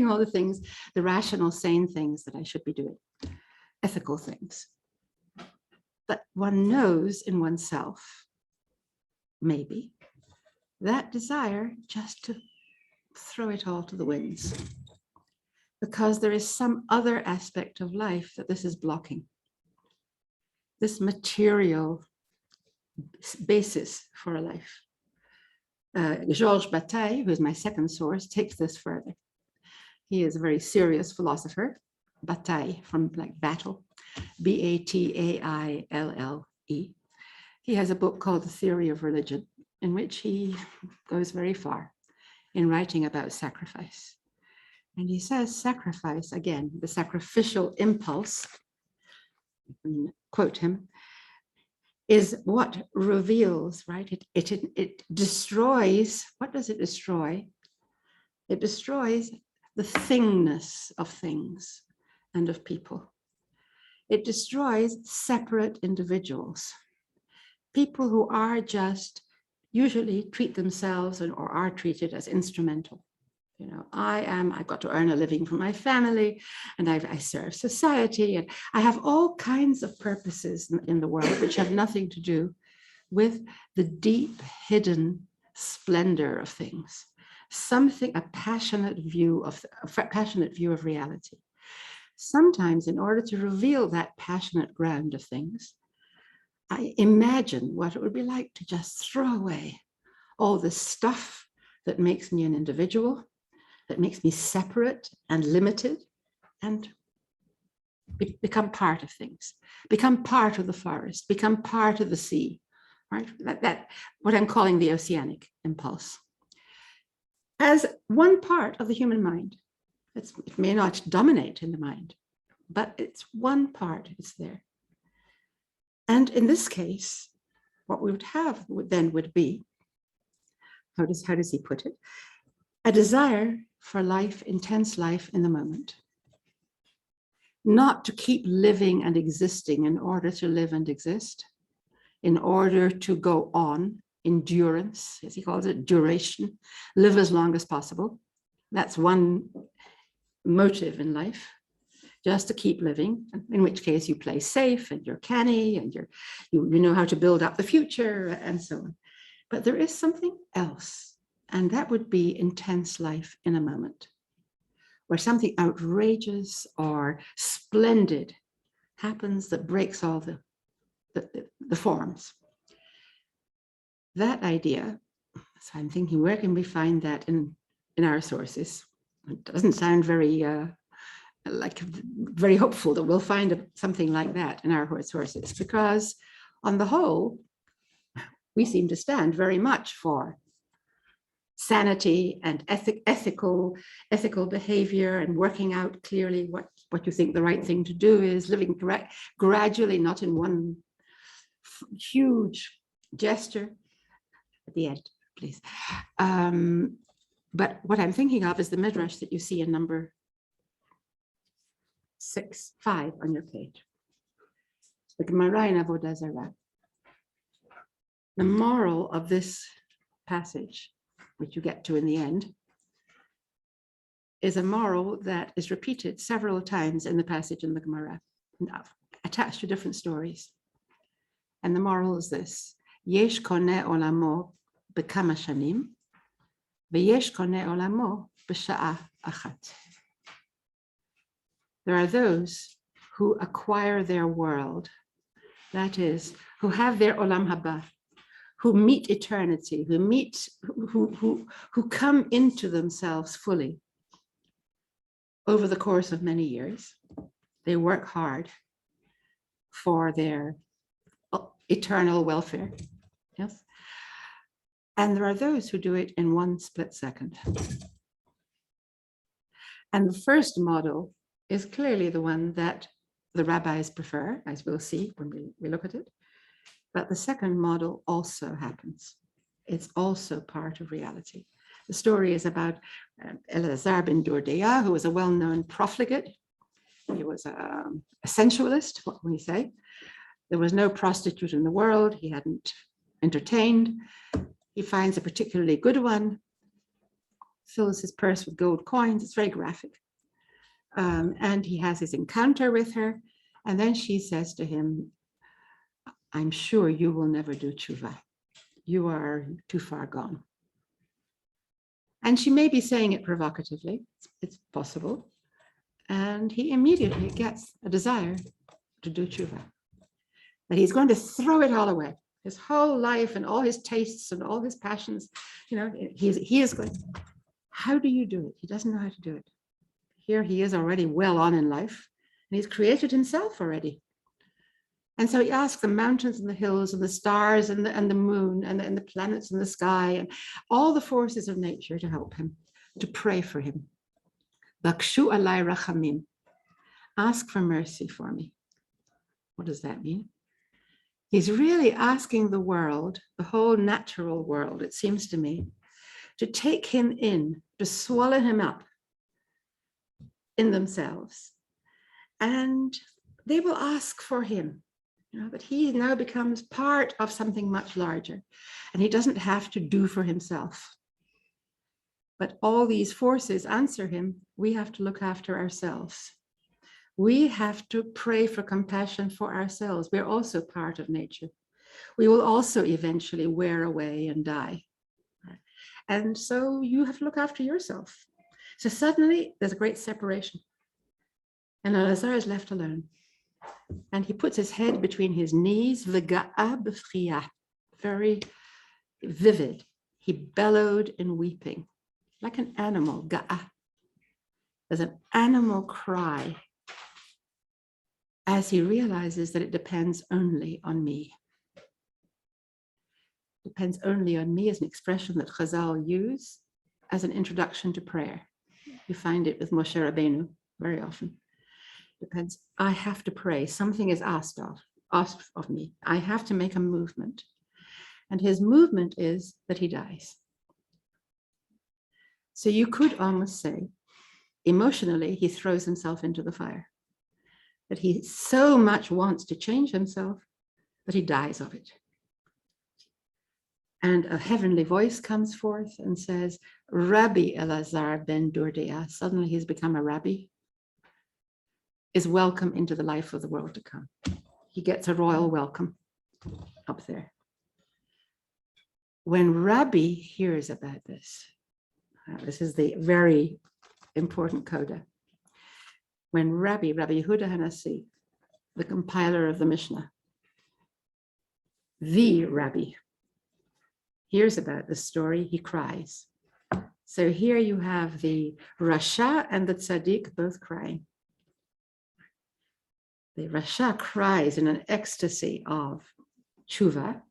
all the things, the rational, sane things that I should be doing, ethical things. But one knows in oneself, maybe, that desire just to throw it all to the winds, because there is some other aspect of life that this is blocking. This material basis for a life. Georges Bataille, who is my second source, takes this further. He is a very serious philosopher, Bataille, from like battle, B-A-T-A-I-L-L-E. He has a book called The Theory of Religion, in which he goes very far in writing about sacrifice. And he says sacrifice, again, the sacrificial impulse, quote him, is what reveals, right? It destroys, what does it destroy? It destroys the thingness of things and of people. It destroys separate individuals, people who are just usually treat themselves or are treated as instrumental. You know, I've got to earn a living for my family, and I serve society, and I have all kinds of purposes in the world which have nothing to do with the deep hidden splendor of things. A passionate view of reality. Sometimes, in order to reveal that passionate ground of things, I imagine what it would be like to just throw away all the stuff that makes me an individual, that makes me separate and limited, and become part of things, become part of the forest, become part of the sea, right? That what I'm calling the Oceanic Impulse. As one part of the human mind. It may not dominate in the mind, but it's one part, it's there. And in this case, what we would have then would be, how does he put it? A desire for life, intense life in the moment. Not to keep living and existing in order to live and exist, in order to go on, endurance, as he calls it, duration, live as long as possible. That's one motive in life, just to keep living, in which case you play safe and you're canny and you know how to build up the future and so on. But there is something else, and that would be intense life in a moment, where something outrageous or splendid happens that breaks all the forms. That idea, so I'm thinking, where can we find that in our sources? It doesn't sound very hopeful that we'll find something like that in our sources, because on the whole, we seem to stand very much for sanity and ethical behavior, and working out clearly what you think the right thing to do is, living gradually, not in one huge gesture. At the end, please. But what I'm thinking of is the midrash that you see in number 5 on your page. The Gemara in Avodah Zarah. The moral of this passage, which you get to in the end, is a moral that is repeated several times in the passage in the Gemara, attached to different stories. And the moral is this: Yesh koneh olamo bekama shanim, veyesh koneh olamo b'sha'a achat. There are those who acquire their world, that is, who have their olam haba, who meet eternity, who come into themselves fully over the course of many years. They work hard for their eternal welfare. Yes. And there are those who do it in one split second. And the first model is clearly the one that the rabbis prefer, as we'll see when we look at it. But the second model also happens. It's also part of reality. The story is about Elazar ben Dordeya, who was a well-known profligate. He was a sensualist, what can we say? There was no prostitute in the world he hadn't entertained. He finds a particularly good one, fills his purse with gold coins. It's very graphic. And he has his encounter with her. And then she says to him, I'm sure you will never do tshuva. You are too far gone. And she may be saying it provocatively. It's possible. And he immediately gets a desire to do tshuva. That he's going to throw it all away. His whole life and all his tastes and all his passions, you know, he is going, how do you do it? He doesn't know how to do it. Here he is already well on in life, and he's created himself already. And so he asks the mountains and the hills and the stars and the moon and the planets in the sky and all the forces of nature to help him, to pray for him. Bakshu alai rachamim. Ask for mercy for me. What does that mean? He's really asking the world, the whole natural world, it seems to me, to take him in, to swallow him up in themselves. And they will ask for him, you know, but he now becomes part of something much larger, and he doesn't have to do for himself. But all these forces answer him, we have to look after ourselves. We have to pray for compassion for ourselves. We're also part of nature. We will also eventually wear away and die. And so you have to look after yourself. So suddenly there's a great separation. And Elazar is left alone. And he puts his head between his knees, v'ga'a b'friya, very vivid. He bellowed in weeping, like an animal, ga'a. There's an animal cry as he realizes that it depends only on me. Depends only on me is an expression that Chazal use as an introduction to prayer. You find it with Moshe Rabbeinu very often. Depends, I have to pray. Something is asked of me. I have to make a movement. And his movement is that he dies. So you could almost say, emotionally, he throws himself into the fire. That he so much wants to change himself that he dies of it. And a heavenly voice comes forth and says, Rabbi Elazar ben Dordea, suddenly he's become a rabbi, is welcome into the life of the world to come. He gets a royal welcome up there. When Rabbi hears about this, this is the very important coda. When Rabbi Yehuda Hanassi, the compiler of the Mishnah, the Rabbi, hears about the story, he cries. So here you have the Rasha and the Tzaddik both crying. The Rasha cries in an ecstasy of tshuva,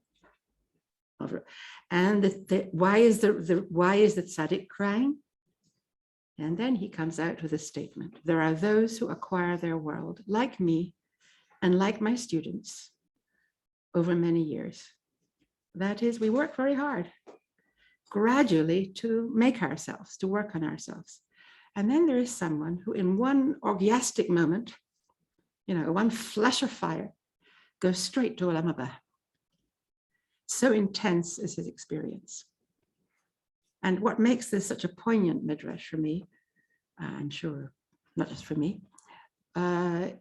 and why is the Tzaddik crying? And then he comes out with a statement. There are those who acquire their world, like me and like my students, over many years. That is, we work very hard, gradually to make ourselves, to work on ourselves. And then there is someone who in one orgiastic moment, one flash of fire, goes straight to Olam Haba. So intense is his experience. And what makes this such a poignant midrash for me, I'm sure, not just for me,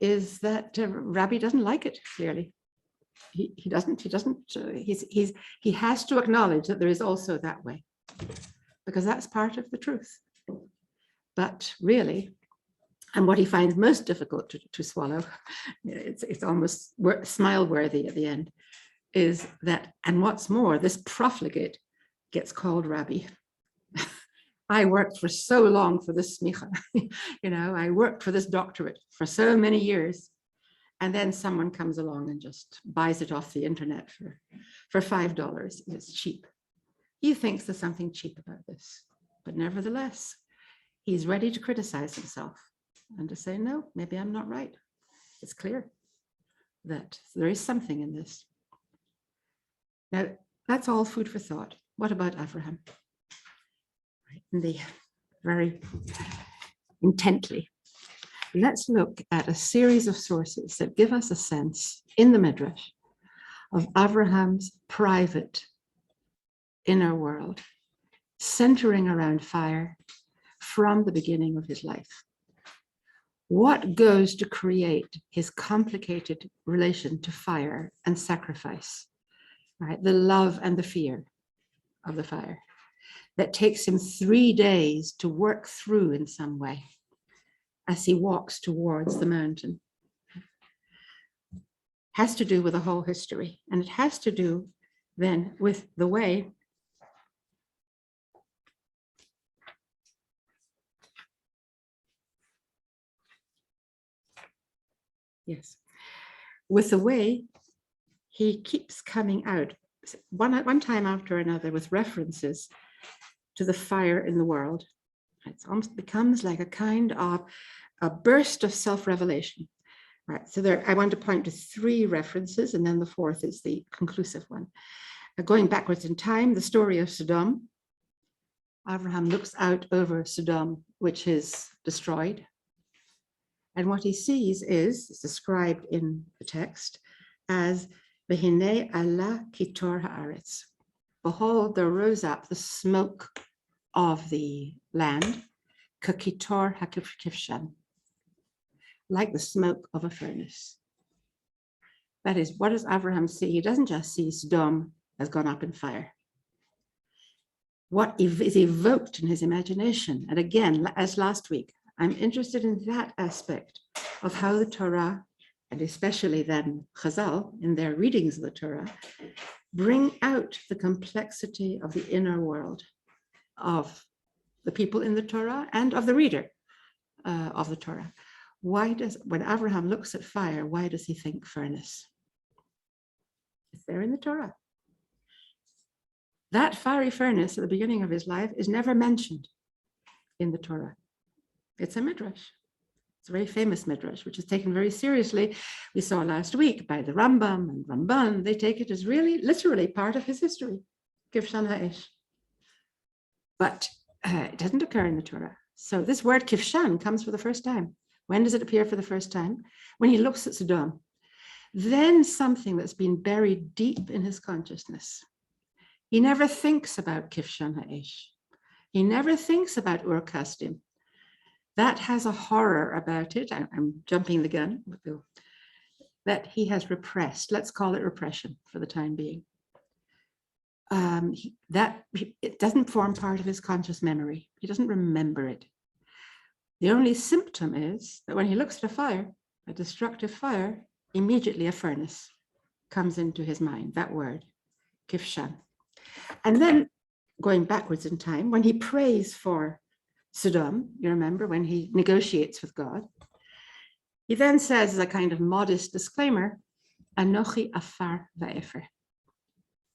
is that Rabbi doesn't like it, clearly. He has to acknowledge that there is also that way, because that's part of the truth. But really, and what he finds most difficult to swallow, it's almost smile-worthy at the end, is that, and what's more, this profligate gets called Rabbi. I worked for so long for this smicha, I worked for this doctorate for so many years. And then someone comes along and just buys it off the internet for $5. It's cheap. He thinks there's something cheap about this, but nevertheless, he's ready to criticize himself and to say, no, maybe I'm not right. It's clear that there is something in this. Now, that's all food for thought. What about Abraham? Very intently. Let's look at a series of sources that give us a sense in the Midrash of Abraham's private inner world, centering around fire from the beginning of his life. What goes to create his complicated relation to fire and sacrifice, right? The love and the fear of the fire that takes him 3 days to work through in some way as he walks towards the mountain. Has to do with the whole history, and it has to do then with the way he keeps coming out one time after another with references to the fire in the world. It almost becomes like a kind of a burst of self-revelation. Right, so there, I want to point to 3 references, and then the 4th is the conclusive one. Going backwards in time, the story of Sodom. Abraham looks out over Sodom, which is destroyed. And what he sees is described in the text as V'hinei ala kitor haaretz. Behold, there rose up the smoke of the land, kakitor hakifshan, like the smoke of a furnace. That is, what does Abraham see? He doesn't just see Sodom has gone up in fire. What is evoked in his imagination? And again, as last week, I'm interested in that aspect of how the Torah, and especially then Chazal, in their readings of the Torah, bring out the complexity of the inner world of the people in the Torah and of the reader of the Torah. When Abraham looks at fire, why does he think furnace? It's there in the Torah. That fiery furnace at the beginning of his life is never mentioned in the Torah. It's a midrash. It's a very famous midrash, which is taken very seriously. We saw last week by the Rambam and Ramban. They take it as really, literally part of his history, Kivshan Ha'esh. But it doesn't occur in the Torah. So this word Kivshan comes for the first time. When does it appear for the first time? When he looks at Sodom. Then something that's been buried deep in his consciousness. He never thinks about Kivshan Ha'esh. He never thinks about Ur Kasdim. That has a horror about it. I'm jumping the gun. That he has repressed. Let's call it repression for the time being. It doesn't form part of his conscious memory. He doesn't remember it. The only symptom is that when he looks at a fire, a destructive fire, immediately a furnace comes into his mind, that word, Kivshan. And then going backwards in time, when he prays for Sodom, you remember, when he negotiates with God, he then says as a kind of modest disclaimer, Anochi afar va'efer.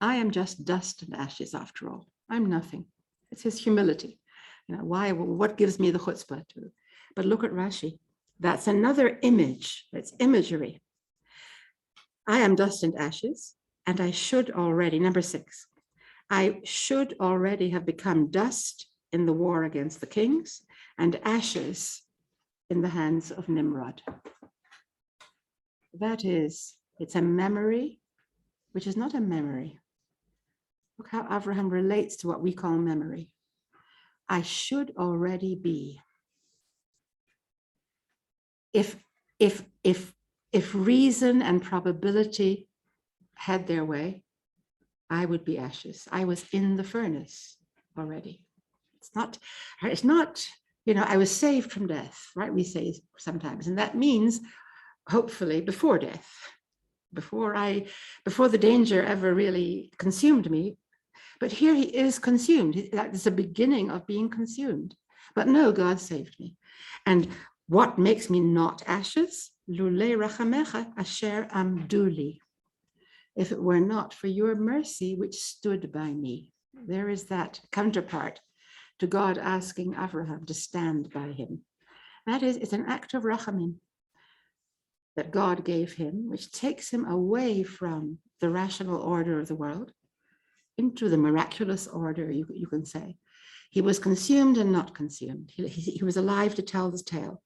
I am just dust and ashes after all. I'm nothing. It's his humility. What gives me the chutzpah to? But look at Rashi. That's another image. That's imagery. I am dust and ashes, and I should already, number 6, I should already have become dust in the war against the kings and ashes in the hands of Nimrod. That is, it's a memory, which is not a memory. Look how Abraham relates to what we call memory. I should already be. If reason and probability had their way, I would be ashes. I was in the furnace already. It's not, I was saved from death, right? We say sometimes, and that means hopefully before death, before the danger ever really consumed me. But here he is consumed. That's the beginning of being consumed. But no, God saved me. And what makes me not ashes? Lulei rachamecha asher amduli. If it were not for your mercy, which stood by me. There is that counterpart to God asking Abraham to stand by him. That is, it's an act of rachamim that God gave him, which takes him away from the rational order of the world into the miraculous order, you can say. He was consumed and not consumed. He was alive to tell this tale.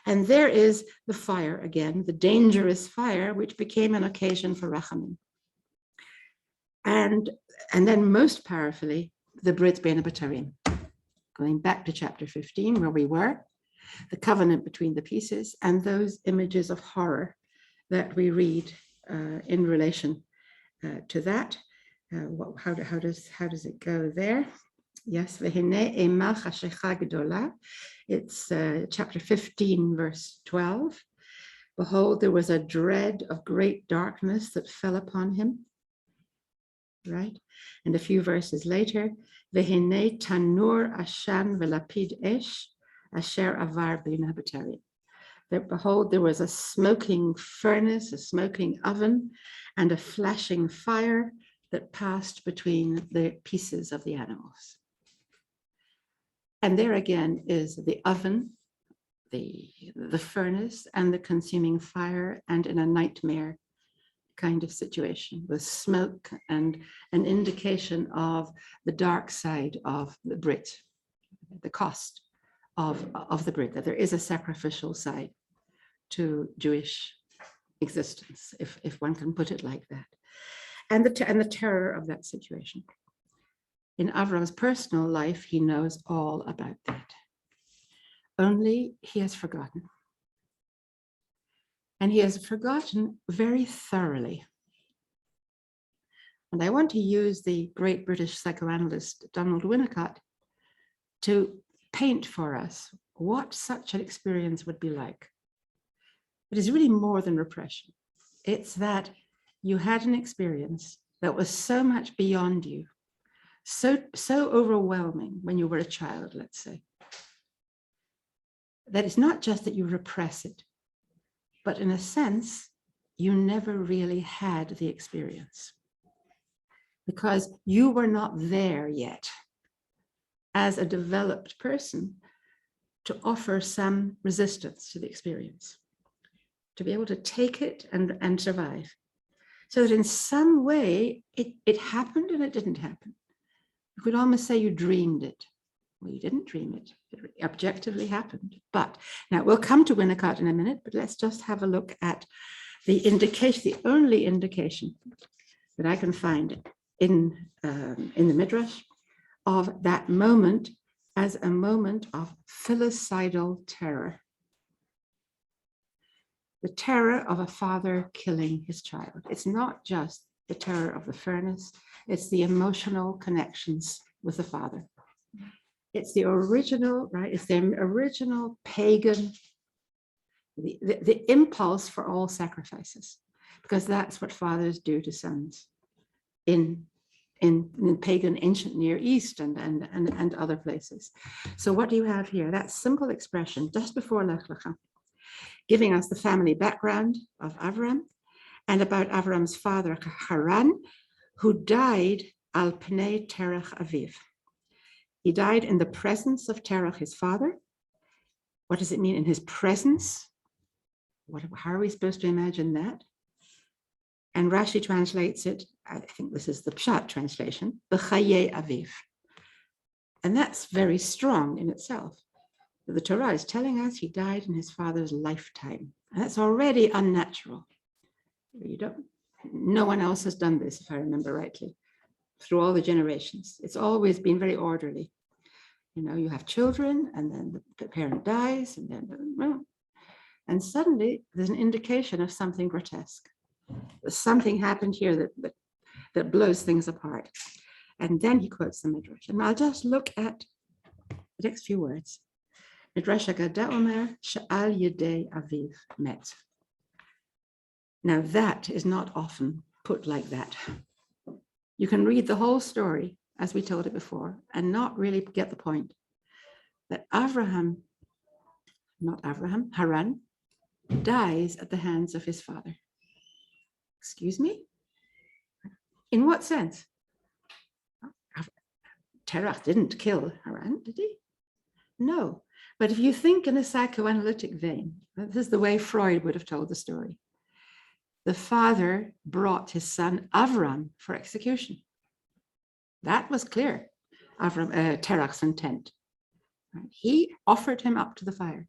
And there is the fire again, the dangerous fire, which became an occasion for rachamim. And then most powerfully, the Brit Bein HaBetarim. Going back to chapter 15, where we were, the covenant between the pieces and those images of horror that we read in relation to that. How does it go there? Yes, Vehine ema chashecha gedola. It's chapter 15, verse 12. Behold, there was a dread of great darkness that fell upon him. Right? And a few verses later, Vehine tanur ashan velapid esh asher avar bein habetarim. Behold, there was a smoking furnace, a smoking oven, and a flashing fire that passed between the pieces of the animals. And there again is the oven, the furnace, and the consuming fire, and in a nightmare kind of situation with smoke and an indication of the dark side of the Brit, the cost of the Brit, that there is a sacrificial side to Jewish existence, if one can put it like that, and the terror of that situation. in Avram's personal life, he knows all about that. Only he has forgotten. And he has forgotten very thoroughly. And I want to use the great British psychoanalyst Donald Winnicott to paint for us what such an experience would be like. It is really more than repression. It's that you had an experience that was so much beyond you, so overwhelming when you were a child, let's say, that it's not just that you repress it, but in a sense, you never really had the experience because you were not there yet as a developed person to offer some resistance to the experience, to be able to take it and survive. So that in some way, it happened and it didn't happen. You could almost say you dreamed it. Well, you didn't dream it. It objectively happened. But now we'll come to Winnicott in a minute, but let's just have a look at the indication, the only indication that I can find in the Midrash of that moment as a moment of filicidal terror. The terror of a father killing his child. It's not just the terror of the furnace, it's the emotional connections with the father. It's the original, right? It's the original pagan, the impulse for all sacrifices, because that's what fathers do to sons in pagan ancient Near East and other places. So what do you have here? That simple expression just before Lech Lecha, giving us the family background of Avram and about Avram's father Haran, who died al pnei terach aviv. He died in the presence of Terach, his father. What does it mean in his presence? How are we supposed to imagine that? And Rashi translates it, I think this is the Pshat translation, b'chayei aviv. And that's very strong in itself. The Torah is telling us he died in his father's lifetime. And that's already unnatural. No one else has done this, if I remember rightly, through all the generations. It's always been very orderly. You know, you have children and then the parent dies and then, well, and suddenly there's an indication of something grotesque. Something happened here that blows things apart. And then he quotes the Midrash. And I'll just look at the next few words. Midrash Agada Omer Sha'al Yedei Aviv Met. Now that is not often put like that. You can read the whole story as we told it before and not really get the point that Haran dies at the hands of his father. Excuse me? In what sense? Terach didn't kill Haran, did he? No. But if you think in a psychoanalytic vein, this is the way Freud would have told the story. The father brought his son Avram for execution. That was clear, Terach's intent. He offered him up to the fire.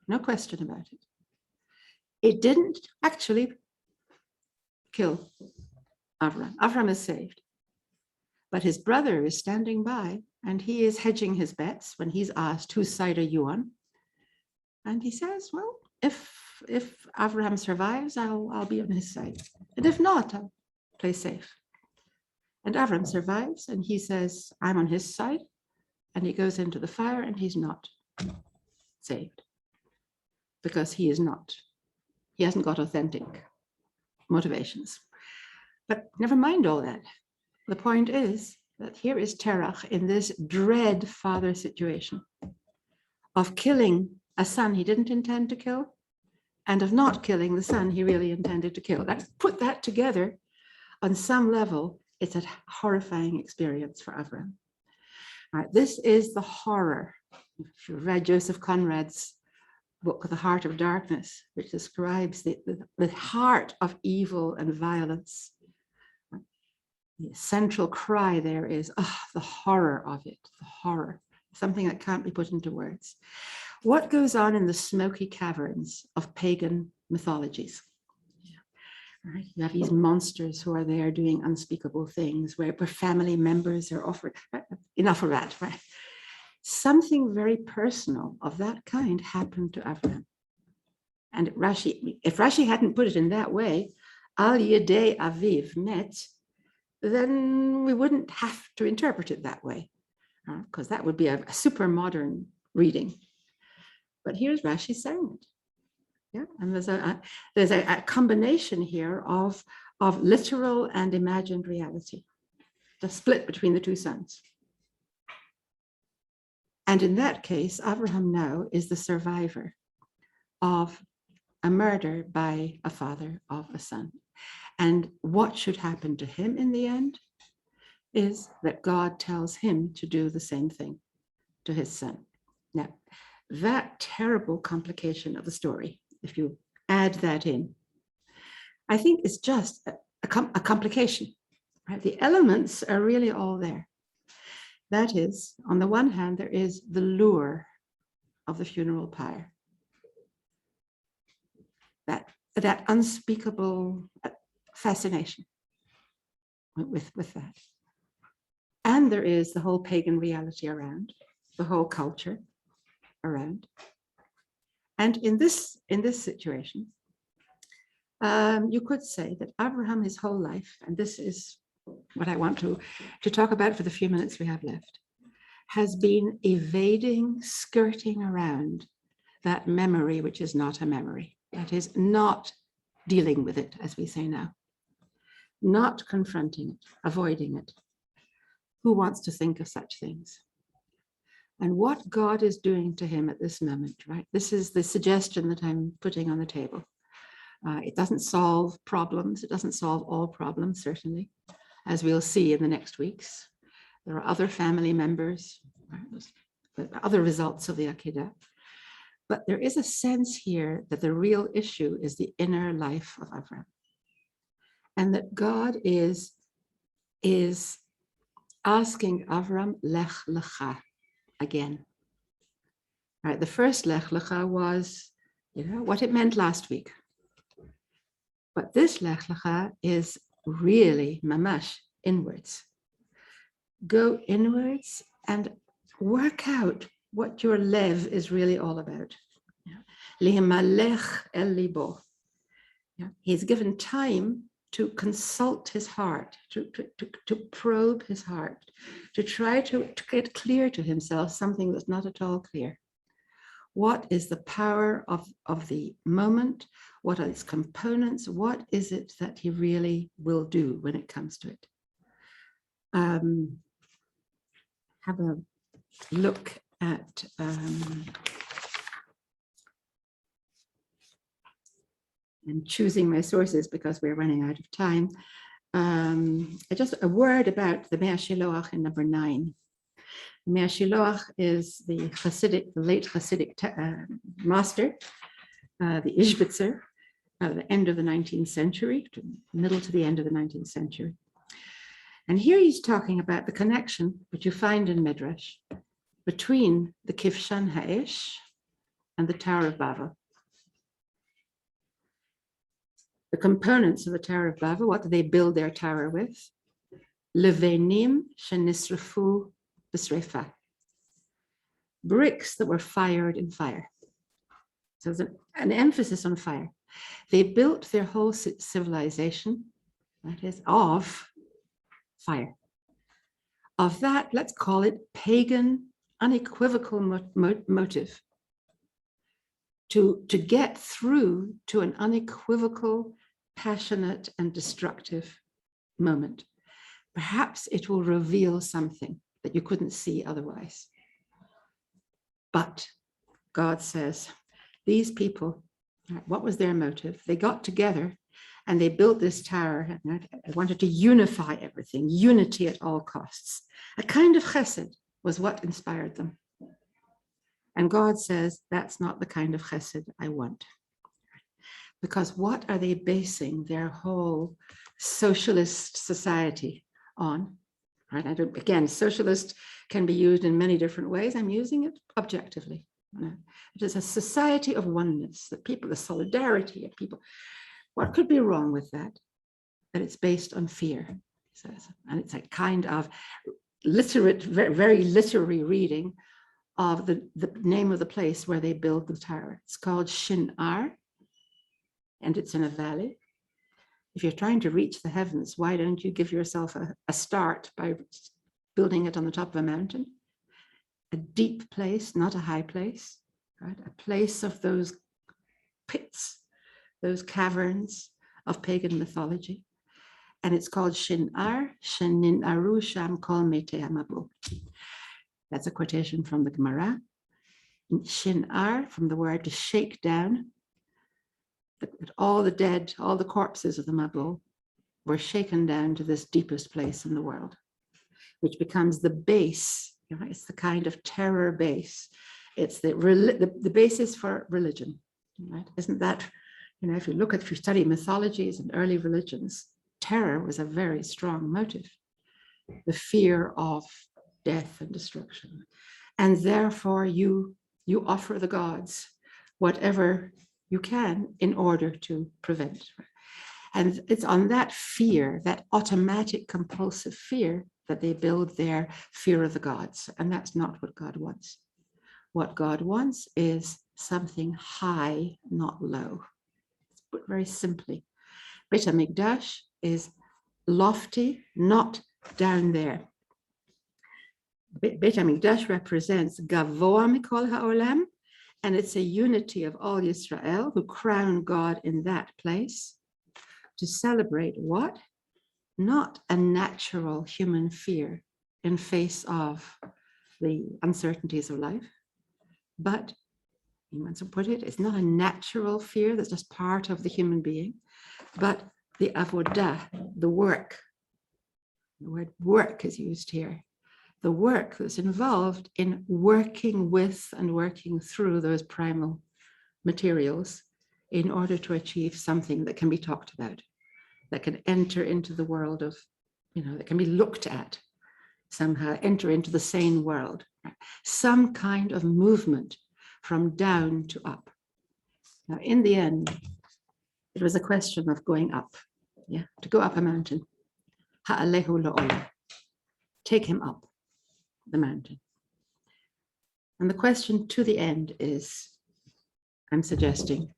No question about it. It didn't actually kill Avram. Avram is saved. But his brother is standing by and he is hedging his bets when he's asked, whose side are you on? And he says, well, if Avram survives, I'll be on his side. And if not, I'll play safe. And Avram survives and he says, I'm on his side. And he goes into the fire and he's not saved because he hasn't got authentic motivations. But never mind all that. The point is that here is Terach in this dread father situation of killing a son he didn't intend to kill and of not killing the son he really intended to kill. Put that together on some level, it's a horrifying experience for Avram. All right, this is the horror. If you read Joseph Conrad's book, The Heart of Darkness, which describes the heart of evil and violence. The central cry there is, the horror of it, the horror, something that can't be put into words. What goes on in the smoky caverns of pagan mythologies? Right? You have these monsters who are there doing unspeakable things where family members are offered, enough of that, right? Something very personal of that kind happened to Avraham. And Rashi, if Rashi hadn't put it in that way, Al Yedei Aviv met, then we wouldn't have to interpret it that way, because that would be a super modern reading. But here's Rashi saying it. Yeah, and there's a combination here of literal and imagined reality, the split between the two sons. And in that case, Abraham now is the survivor of a murder by a father of a son. And what should happen to him in the end is that God tells him to do the same thing to his son. Now, that terrible complication of the story, if you add that in, I think it's just a complication, right? The elements are really all there. That is, on the one hand, there is the lure of the funeral pyre, that unspeakable fascination with that. And there is the whole pagan reality around, the whole culture around. And in this situation, you could say that Abraham, his whole life, and this is what I want to talk about for the few minutes we have left, has been evading, skirting around that memory which is not a memory. That is, not dealing with it, as we say now, not confronting it, avoiding it. Who wants to think of such things? And what God is doing to him at this moment, right? This is the suggestion that I'm putting on the table. It doesn't solve problems. It doesn't solve all problems, certainly, as we'll see in the next weeks. There are other family members, right? Other results of the Akedah. But there is a sense here that the real issue is the inner life of Avram. And that God is asking Avram, Lech Lecha, again. Right, the first Lech Lecha was, what it meant last week. But this Lech Lecha is really mamash, inwards. Go inwards and work out what your lev is really all about. Lihimalech el libo. He's given time to consult his heart, to probe his heart, to try to get clear to himself something that's not at all clear. What is the power of the moment? What are its components? What is it that he really will do when it comes to it? Have a look at I'm choosing my sources because we're running out of time. Just a word about the Mea Shiloach in number 9. The Mea Shiloach is the late Hasidic master, the Ishbitzer, at the end of the 19th century, middle to the end of the 19th century. And here he's talking about the connection that you find in Midrash between the Kivshan Ha'esh and the Tower of Babel. The components of the Tower of Babel, what do they build their tower with? Levenim shenisrafu b'sreifa. Bricks that were fired in fire. So there's an emphasis on fire. They built their whole civilization, that is, of fire. Of that, let's call it pagan, unequivocal motive. To get through to an unequivocal, passionate, and destructive moment. Perhaps it will reveal something that you couldn't see otherwise. But God says, these people, what was their motive? They got together and they built this tower and wanted to unify everything, unity at all costs. A kind of chesed was what inspired them. And God says, that's not the kind of chesed I want. Because what are they basing their whole socialist society on? Right? Again, socialist can be used in many different ways. I'm using it objectively. It is a society of oneness, that people, the solidarity of people. What could be wrong with that? That it's based on fear. And it's a kind of literate, very literary reading of the name of the place where they build the tower. It's called Shinar, and it's in a valley. If you're trying to reach the heavens, why don't you give yourself a start by building it on the top of a mountain? A deep place, not a high place, right? A place of those pits, those caverns of pagan mythology. And it's called Shinar, Shenin Aru Sham Kol Mete Hamabu. That's a quotation from the Gemara. Shinar, from the word to shake down, that all the dead, all the corpses of the Mabul were shaken down to this deepest place in the world, which becomes the base. You know, it's the kind of terror base. It's the basis for religion, right? Isn't that, you know, if you study mythologies and early religions, terror was a very strong motive, the fear of death and destruction. And therefore you offer the gods whatever you can in order to prevent. And it's on that fear, that automatic compulsive fear, that they build their fear of the gods. And that's not what God wants. What God wants is something high, not low. It's put very simply. Beit HaMikdash is lofty, not down there. Beit HaMikdash represents Gavoa Mikol HaOlam, and it's a unity of all Yisrael who crown God in that place to celebrate what? Not a natural human fear in face of the uncertainties of life, but, you want to put it, it's not a natural fear that's just part of the human being, but the avodah, the work. The word work is used here. The work that's involved in working with and working through those primal materials in order to achieve something that can be talked about, that can enter into the world of, you know, that can be looked at, somehow enter into the sane world. Right? Some kind of movement from down to up. Now, in the end, it was a question of going up, yeah, to go up a mountain. Ha'alehu la'olam. Take him up the mountain. And the question to the end is, I'm suggesting,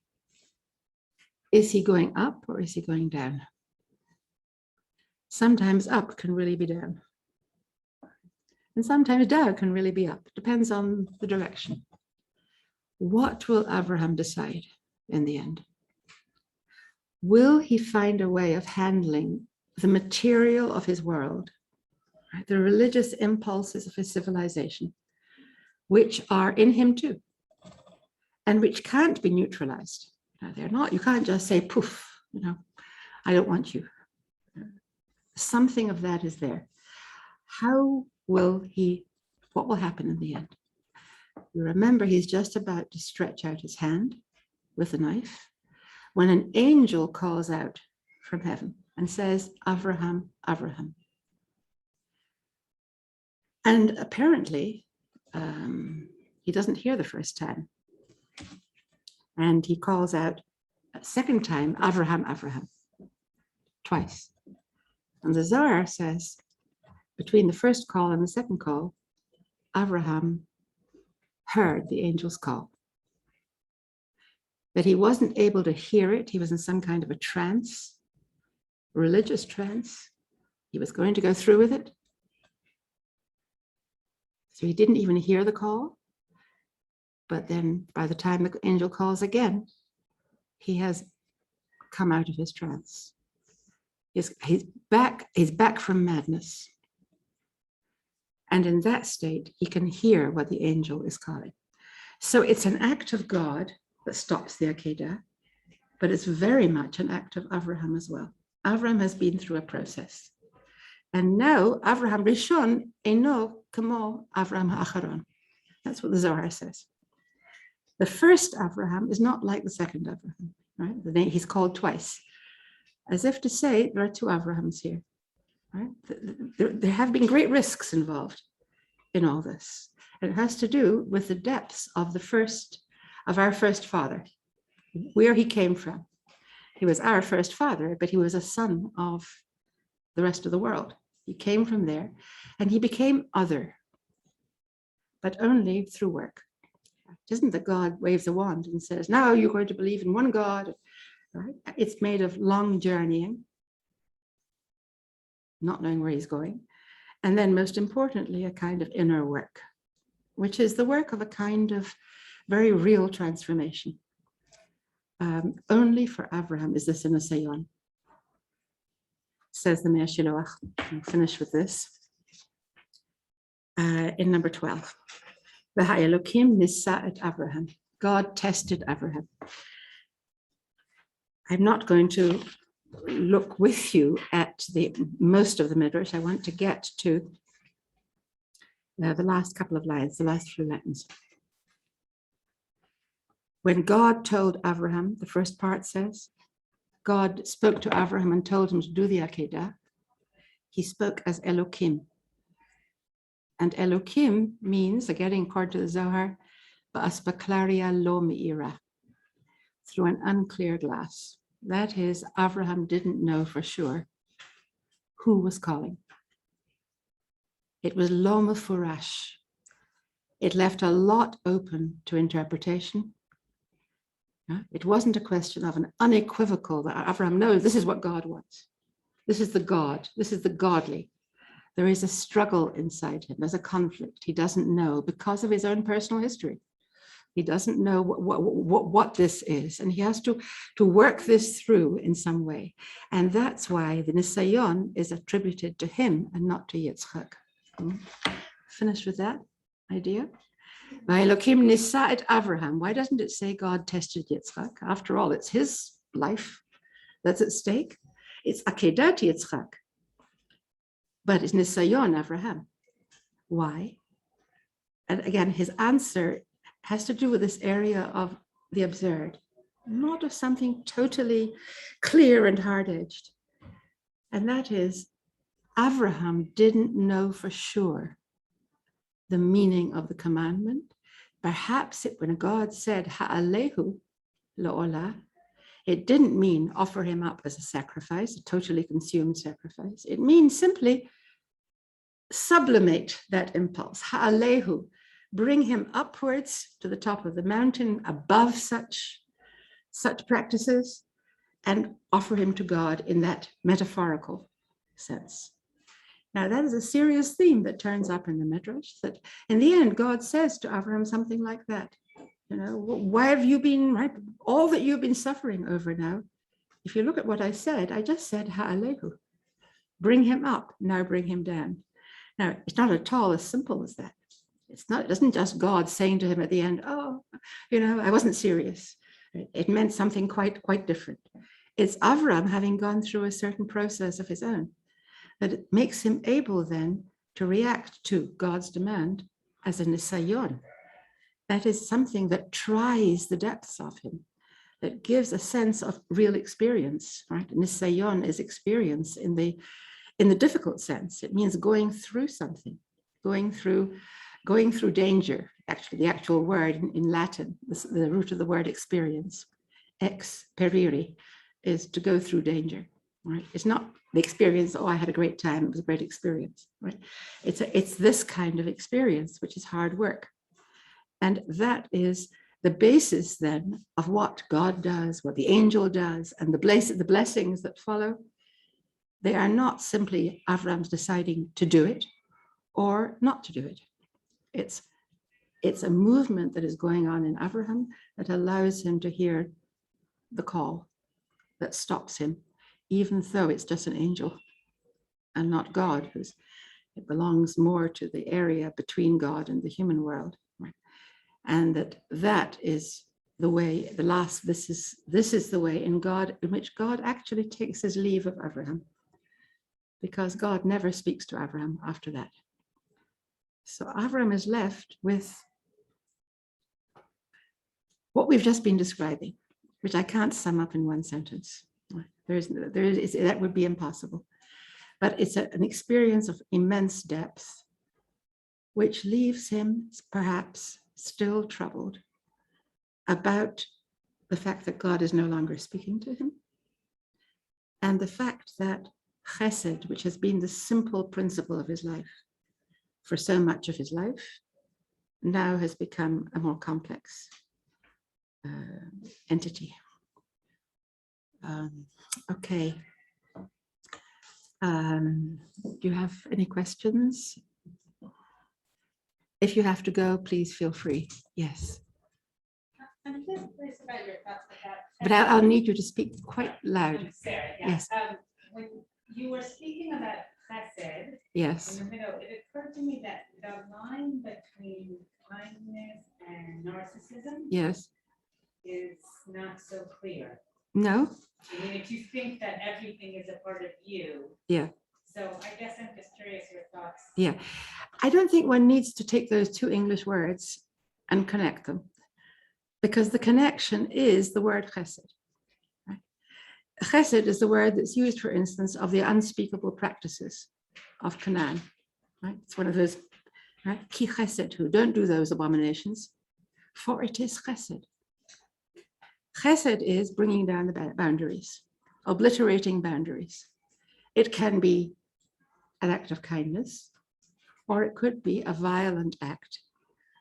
is he going up or is he going down? Sometimes up can really be down. And sometimes down can really be up. Depends on the direction. What will Abraham decide in the end? Will he find a way of handling the material of his world, right, the religious impulses of his civilization, which are in him too, and which can't be neutralized? Now, they're not, you can't just say, poof, you know, I don't want you. Something of that is there. How will he, what will happen in the end? You remember, he's just about to stretch out his hand with a knife when an angel calls out from heaven and says, Abraham, Abraham. And apparently, he doesn't hear the first time. And he calls out a second time, Abraham, Abraham, twice. And the Zohar says, between the first call and the second call, Abraham heard the angel's call. That he wasn't able to hear it. He was in some kind of a trance, religious trance. He was going to go through with it. So he didn't even hear the call. But then by the time the angel calls again, he has come out of his trance. He's back from madness. And in that state, he can hear what the angel is calling. So it's an act of God that stops the Akedah, but it's very much an act of Avraham as well. Avraham has been through a process. And now, Avraham Rishon eno kamo Avraham ha'acharon. That's what the Zohar says. The first Avraham is not like the second Avraham, right? The name, he's called twice, as if to say there are two Avrahams here. Right? There have been great risks involved in all this. And it has to do with the depths of our first father, where he came from. He was our first father, but he was a son of the rest of the world. He came from there and he became other, but only through work. It isn't that God waves a wand and says, now you're going to believe in one God. Right? It's made of long journeying, not knowing where he's going. And then most importantly, a kind of inner work, which is the work of a kind of very real transformation. Only for Abraham is this in a Nisayon. Says the Mea Shiloach. I'll finish with this. In number 12. V'ha'elokim nisa et Abraham. God tested Abraham. I'm not going to look with you at the most of the midrash. I want to get to the last couple of lines, the last few lines. When God told Abraham, the first part says, God spoke to Abraham and told him to do the Akedah. He spoke as Elokim. And Elokim means, again, according to the Zohar, ba'aspaklaria lo me'ira, through an unclear glass. That is, Abraham didn't know for sure who was calling. It was lo mefurash. It left a lot open to interpretation. It wasn't a question of an unequivocal that Abraham knows this is what God wants. This is the God. This is the godly. There is a struggle inside him. There's a conflict. He doesn't know because of his own personal history. He doesn't know what this is, and he has to work this through in some way. And that's why the Nisayon is attributed to him and not to Yitzchak. Finish with that idea? V'elokim nisa et Avraham. Why doesn't it say God tested Yitzchak? After all, it's his life that's at stake. It's Akedat Yitzchak. But it's Nisayon Avraham. Why? And again, his answer has to do with this area of the absurd, not of something totally clear and hard-edged. And that is, Avraham didn't know for sure the meaning of the commandment. Perhaps when God said, Ha'alehu lo'olah, it didn't mean offer him up as a sacrifice, a totally consumed sacrifice. It means simply sublimate that impulse, Ha'alehu, bring him upwards to the top of the mountain above such practices and offer him to God in that metaphorical sense. Now that is a serious theme that turns up in the Midrash, that in the end, God says to Abraham something like that. You know, why have you been, right? All that you've been suffering over now. If you look at what I said, I just said Ha'alehu. Bring him up, now bring him down. Now, it's not at all as simple as that. It isn't just God saying to him at the end, oh, you know, I wasn't serious. It meant something quite different. It's Avram having gone through a certain process of his own that it makes him able then to react to God's demand as a nisayon. That is something that tries the depths of him, that gives a sense of real experience, right? Nisayon is experience in the difficult sense. It means going through something, going through danger. Actually, the actual word in Latin, the root of the word experience, ex periri, is to go through danger, right? It's not the experience, oh, I had a great time, it was a great experience, right? It's this kind of experience, which is hard work. And that is the basis then of what God does, what the angel does, and the blessings that follow. They are not simply Avram's deciding to do it or not to do it. It's a movement that is going on in Abraham that allows him to hear the call that stops him, even though it's just an angel and not God, it belongs more to the area between God and the human world. Right? And that is the way, this is the way in which God actually takes his leave of Abraham, because God never speaks to Abraham after that. So Abraham is left with what we've just been describing, which I can't sum up in one sentence. That would be impossible. But it's an experience of immense depth, which leaves him perhaps still troubled about the fact that God is no longer speaking to him, And the fact that chesed, which has been the simple principle of his life for so much of his life, now has become a more complex entity. Okay. Do you have any questions? If you have to go, please feel free. Yes. I'm just curious about your thoughts about. But I'll need you to speak quite loud. Sarah, yeah. Yes. When you were speaking about chesed Yes. in the middle, it occurred to me that the line between kindness and narcissism Yes. is not so clear. No? I mean, if you think that everything is a part of you. Yeah. So I guess I'm just curious your thoughts. Yeah. I don't think one needs to take those two English words and connect them, because the connection is the word chesed. Right? Chesed is the word that's used, for instance, of the unspeakable practices of Canaan. Right? It's one of those, right? Ki chesed, who don't do those abominations, for it is chesed. Chesed is bringing down the boundaries, obliterating boundaries. It can be an act of kindness, or it could be a violent act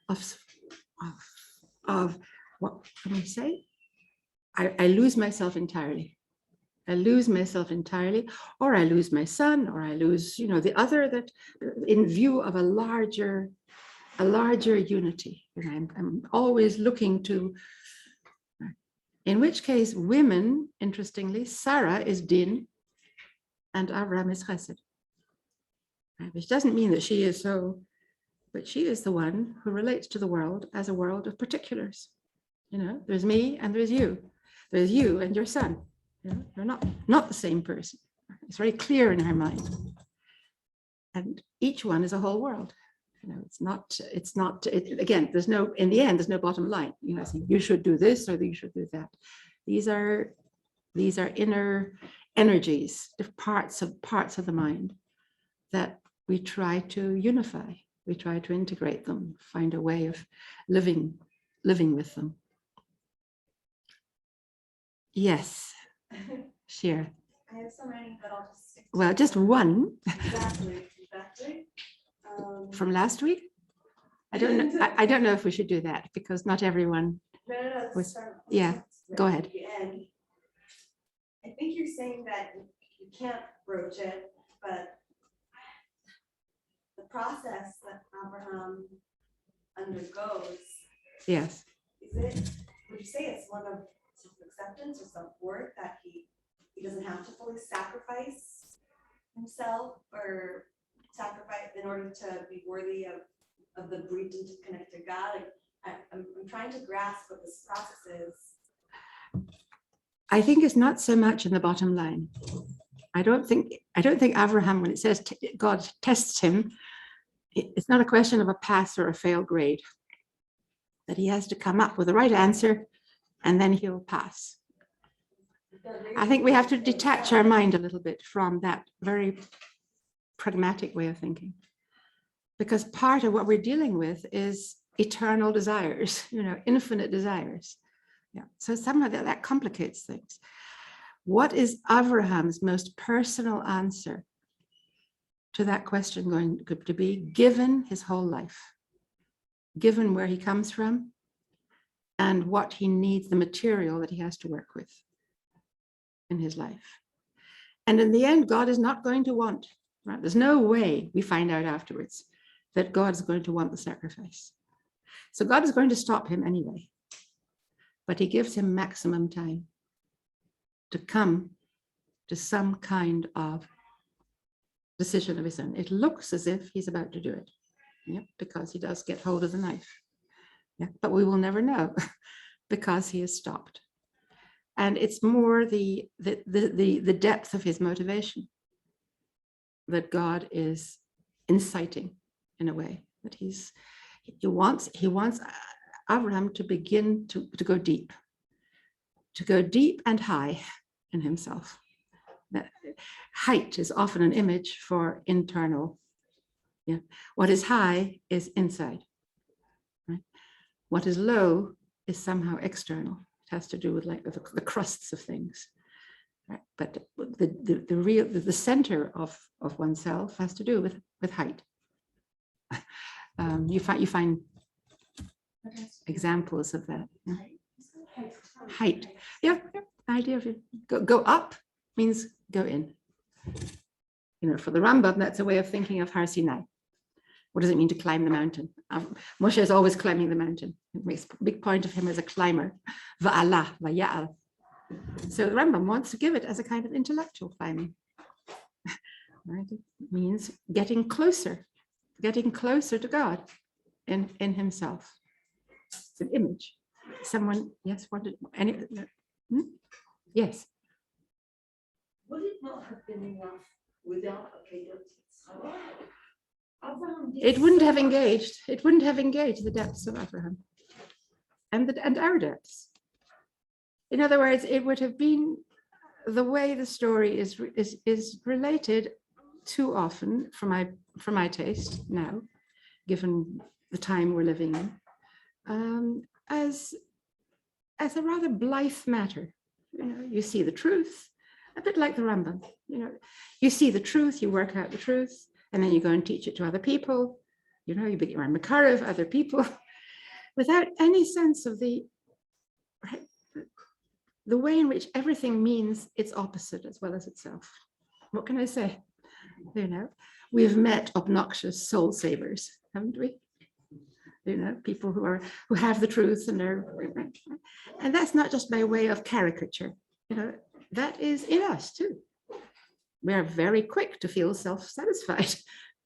of what can we say? I lose myself entirely. I lose myself entirely, or I lose my son, or I lose, the other, that in view of a larger unity. I'm always looking to, in which case women, interestingly, Sarah is din and Avram is chesed. Which doesn't mean that she is so, but she is the one who relates to the world as a world of particulars. There's me and there's you. There's you and your son. They're not the same person. It's very clear in her mind. And each one is a whole world. Again, in the end, there's no bottom line. Saying you should do this or you should do that. These are inner energies, parts of the mind that we try to unify. We try to integrate them, find a way of living with them. Yes, share. I have so many, but I'll just stick to Well, just one. Exactly. From last week. I don't know if we should do that, because not everyone. No. Was, yeah, go ahead. The end. I think you're saying that you can't broach it, but the process that Abraham undergoes. Yes. Would you say it's one of self-acceptance or self-worth, that he doesn't have to fully sacrifice himself or sacrifice in order to be worthy of the breach and to connect to God? I'm trying to grasp what this process is. I think it's not so much in the bottom line. I don't think Abraham, when it says God tests him, it's not a question of a pass or a fail grade, that he has to come up with the right answer and then he'll pass. I think we have to detach our mind a little bit from that very pragmatic way of thinking, because part of what we're dealing with is eternal desires, infinite desires. Yeah. So somehow that complicates things. What is Abraham's most personal answer to that question going to be, given his whole life, given where he comes from and what he needs, the material that he has to work with in his life? And in the end, God is not going to want, right? There's no way, we find out afterwards, that God's going to want the sacrifice. So God is going to stop him anyway, but he gives him maximum time to come to some kind of decision of his own. It looks as if he's about to do it, because he does get hold of the knife. But we will never know because he is stopped. And it's more the depth of his motivation that God is inciting, in a way, that he wants Abraham to begin to go deep and high in himself. That height is often an image for internal. What is high is inside. Right? What is low is somehow external. It has to do with the crusts of things. right? But the center of oneself has to do with height. You find examples of that. Yeah. Height. Yeah, the idea of it. Go up means go in. You know, for the Rambam, that's a way of thinking of Har Sinai. What does it mean to climb the mountain? Moshe is always climbing the mountain. It makes a big point of him as a climber. Va'ala, va'ya'al. So the Rambam wants to give it as a kind of intellectual climbing. Right? It means getting closer to God in himself. It's an image. Someone, yes, wanted any? Yes. Would it not have been enough without a Kedot? It wouldn't have engaged. It wouldn't have engaged the depths of Abraham, and our depths. In other words, it would have been the way the story is related too often, for my taste now, given the time we're living in, as a rather blithe matter. You know, you see the truth, a bit like the Rambam. You know, you see the truth, you work out the truth, and then you go and teach it to other people. You know, you become a makar of other people, without any sense of the way in which everything means its opposite as well as itself. What can I say? You know, we've met obnoxious soul savers, haven't we? You know, people who have the truth and that's not just by way of caricature. You know, that is in us too. We are very quick to feel self-satisfied.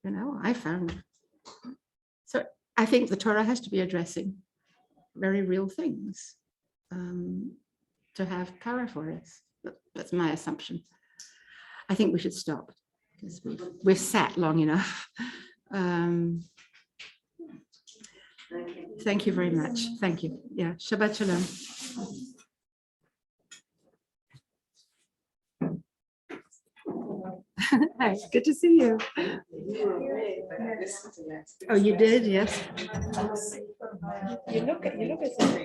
You know, I found. So I think the Torah has to be addressing very real things to have power for us. That's my assumption. I think we should stop because we've sat long enough. Thank you very much. Thank you. Yeah, Shabbat Shalom. Hi, good to see you. Oh, you did? Yes. You look at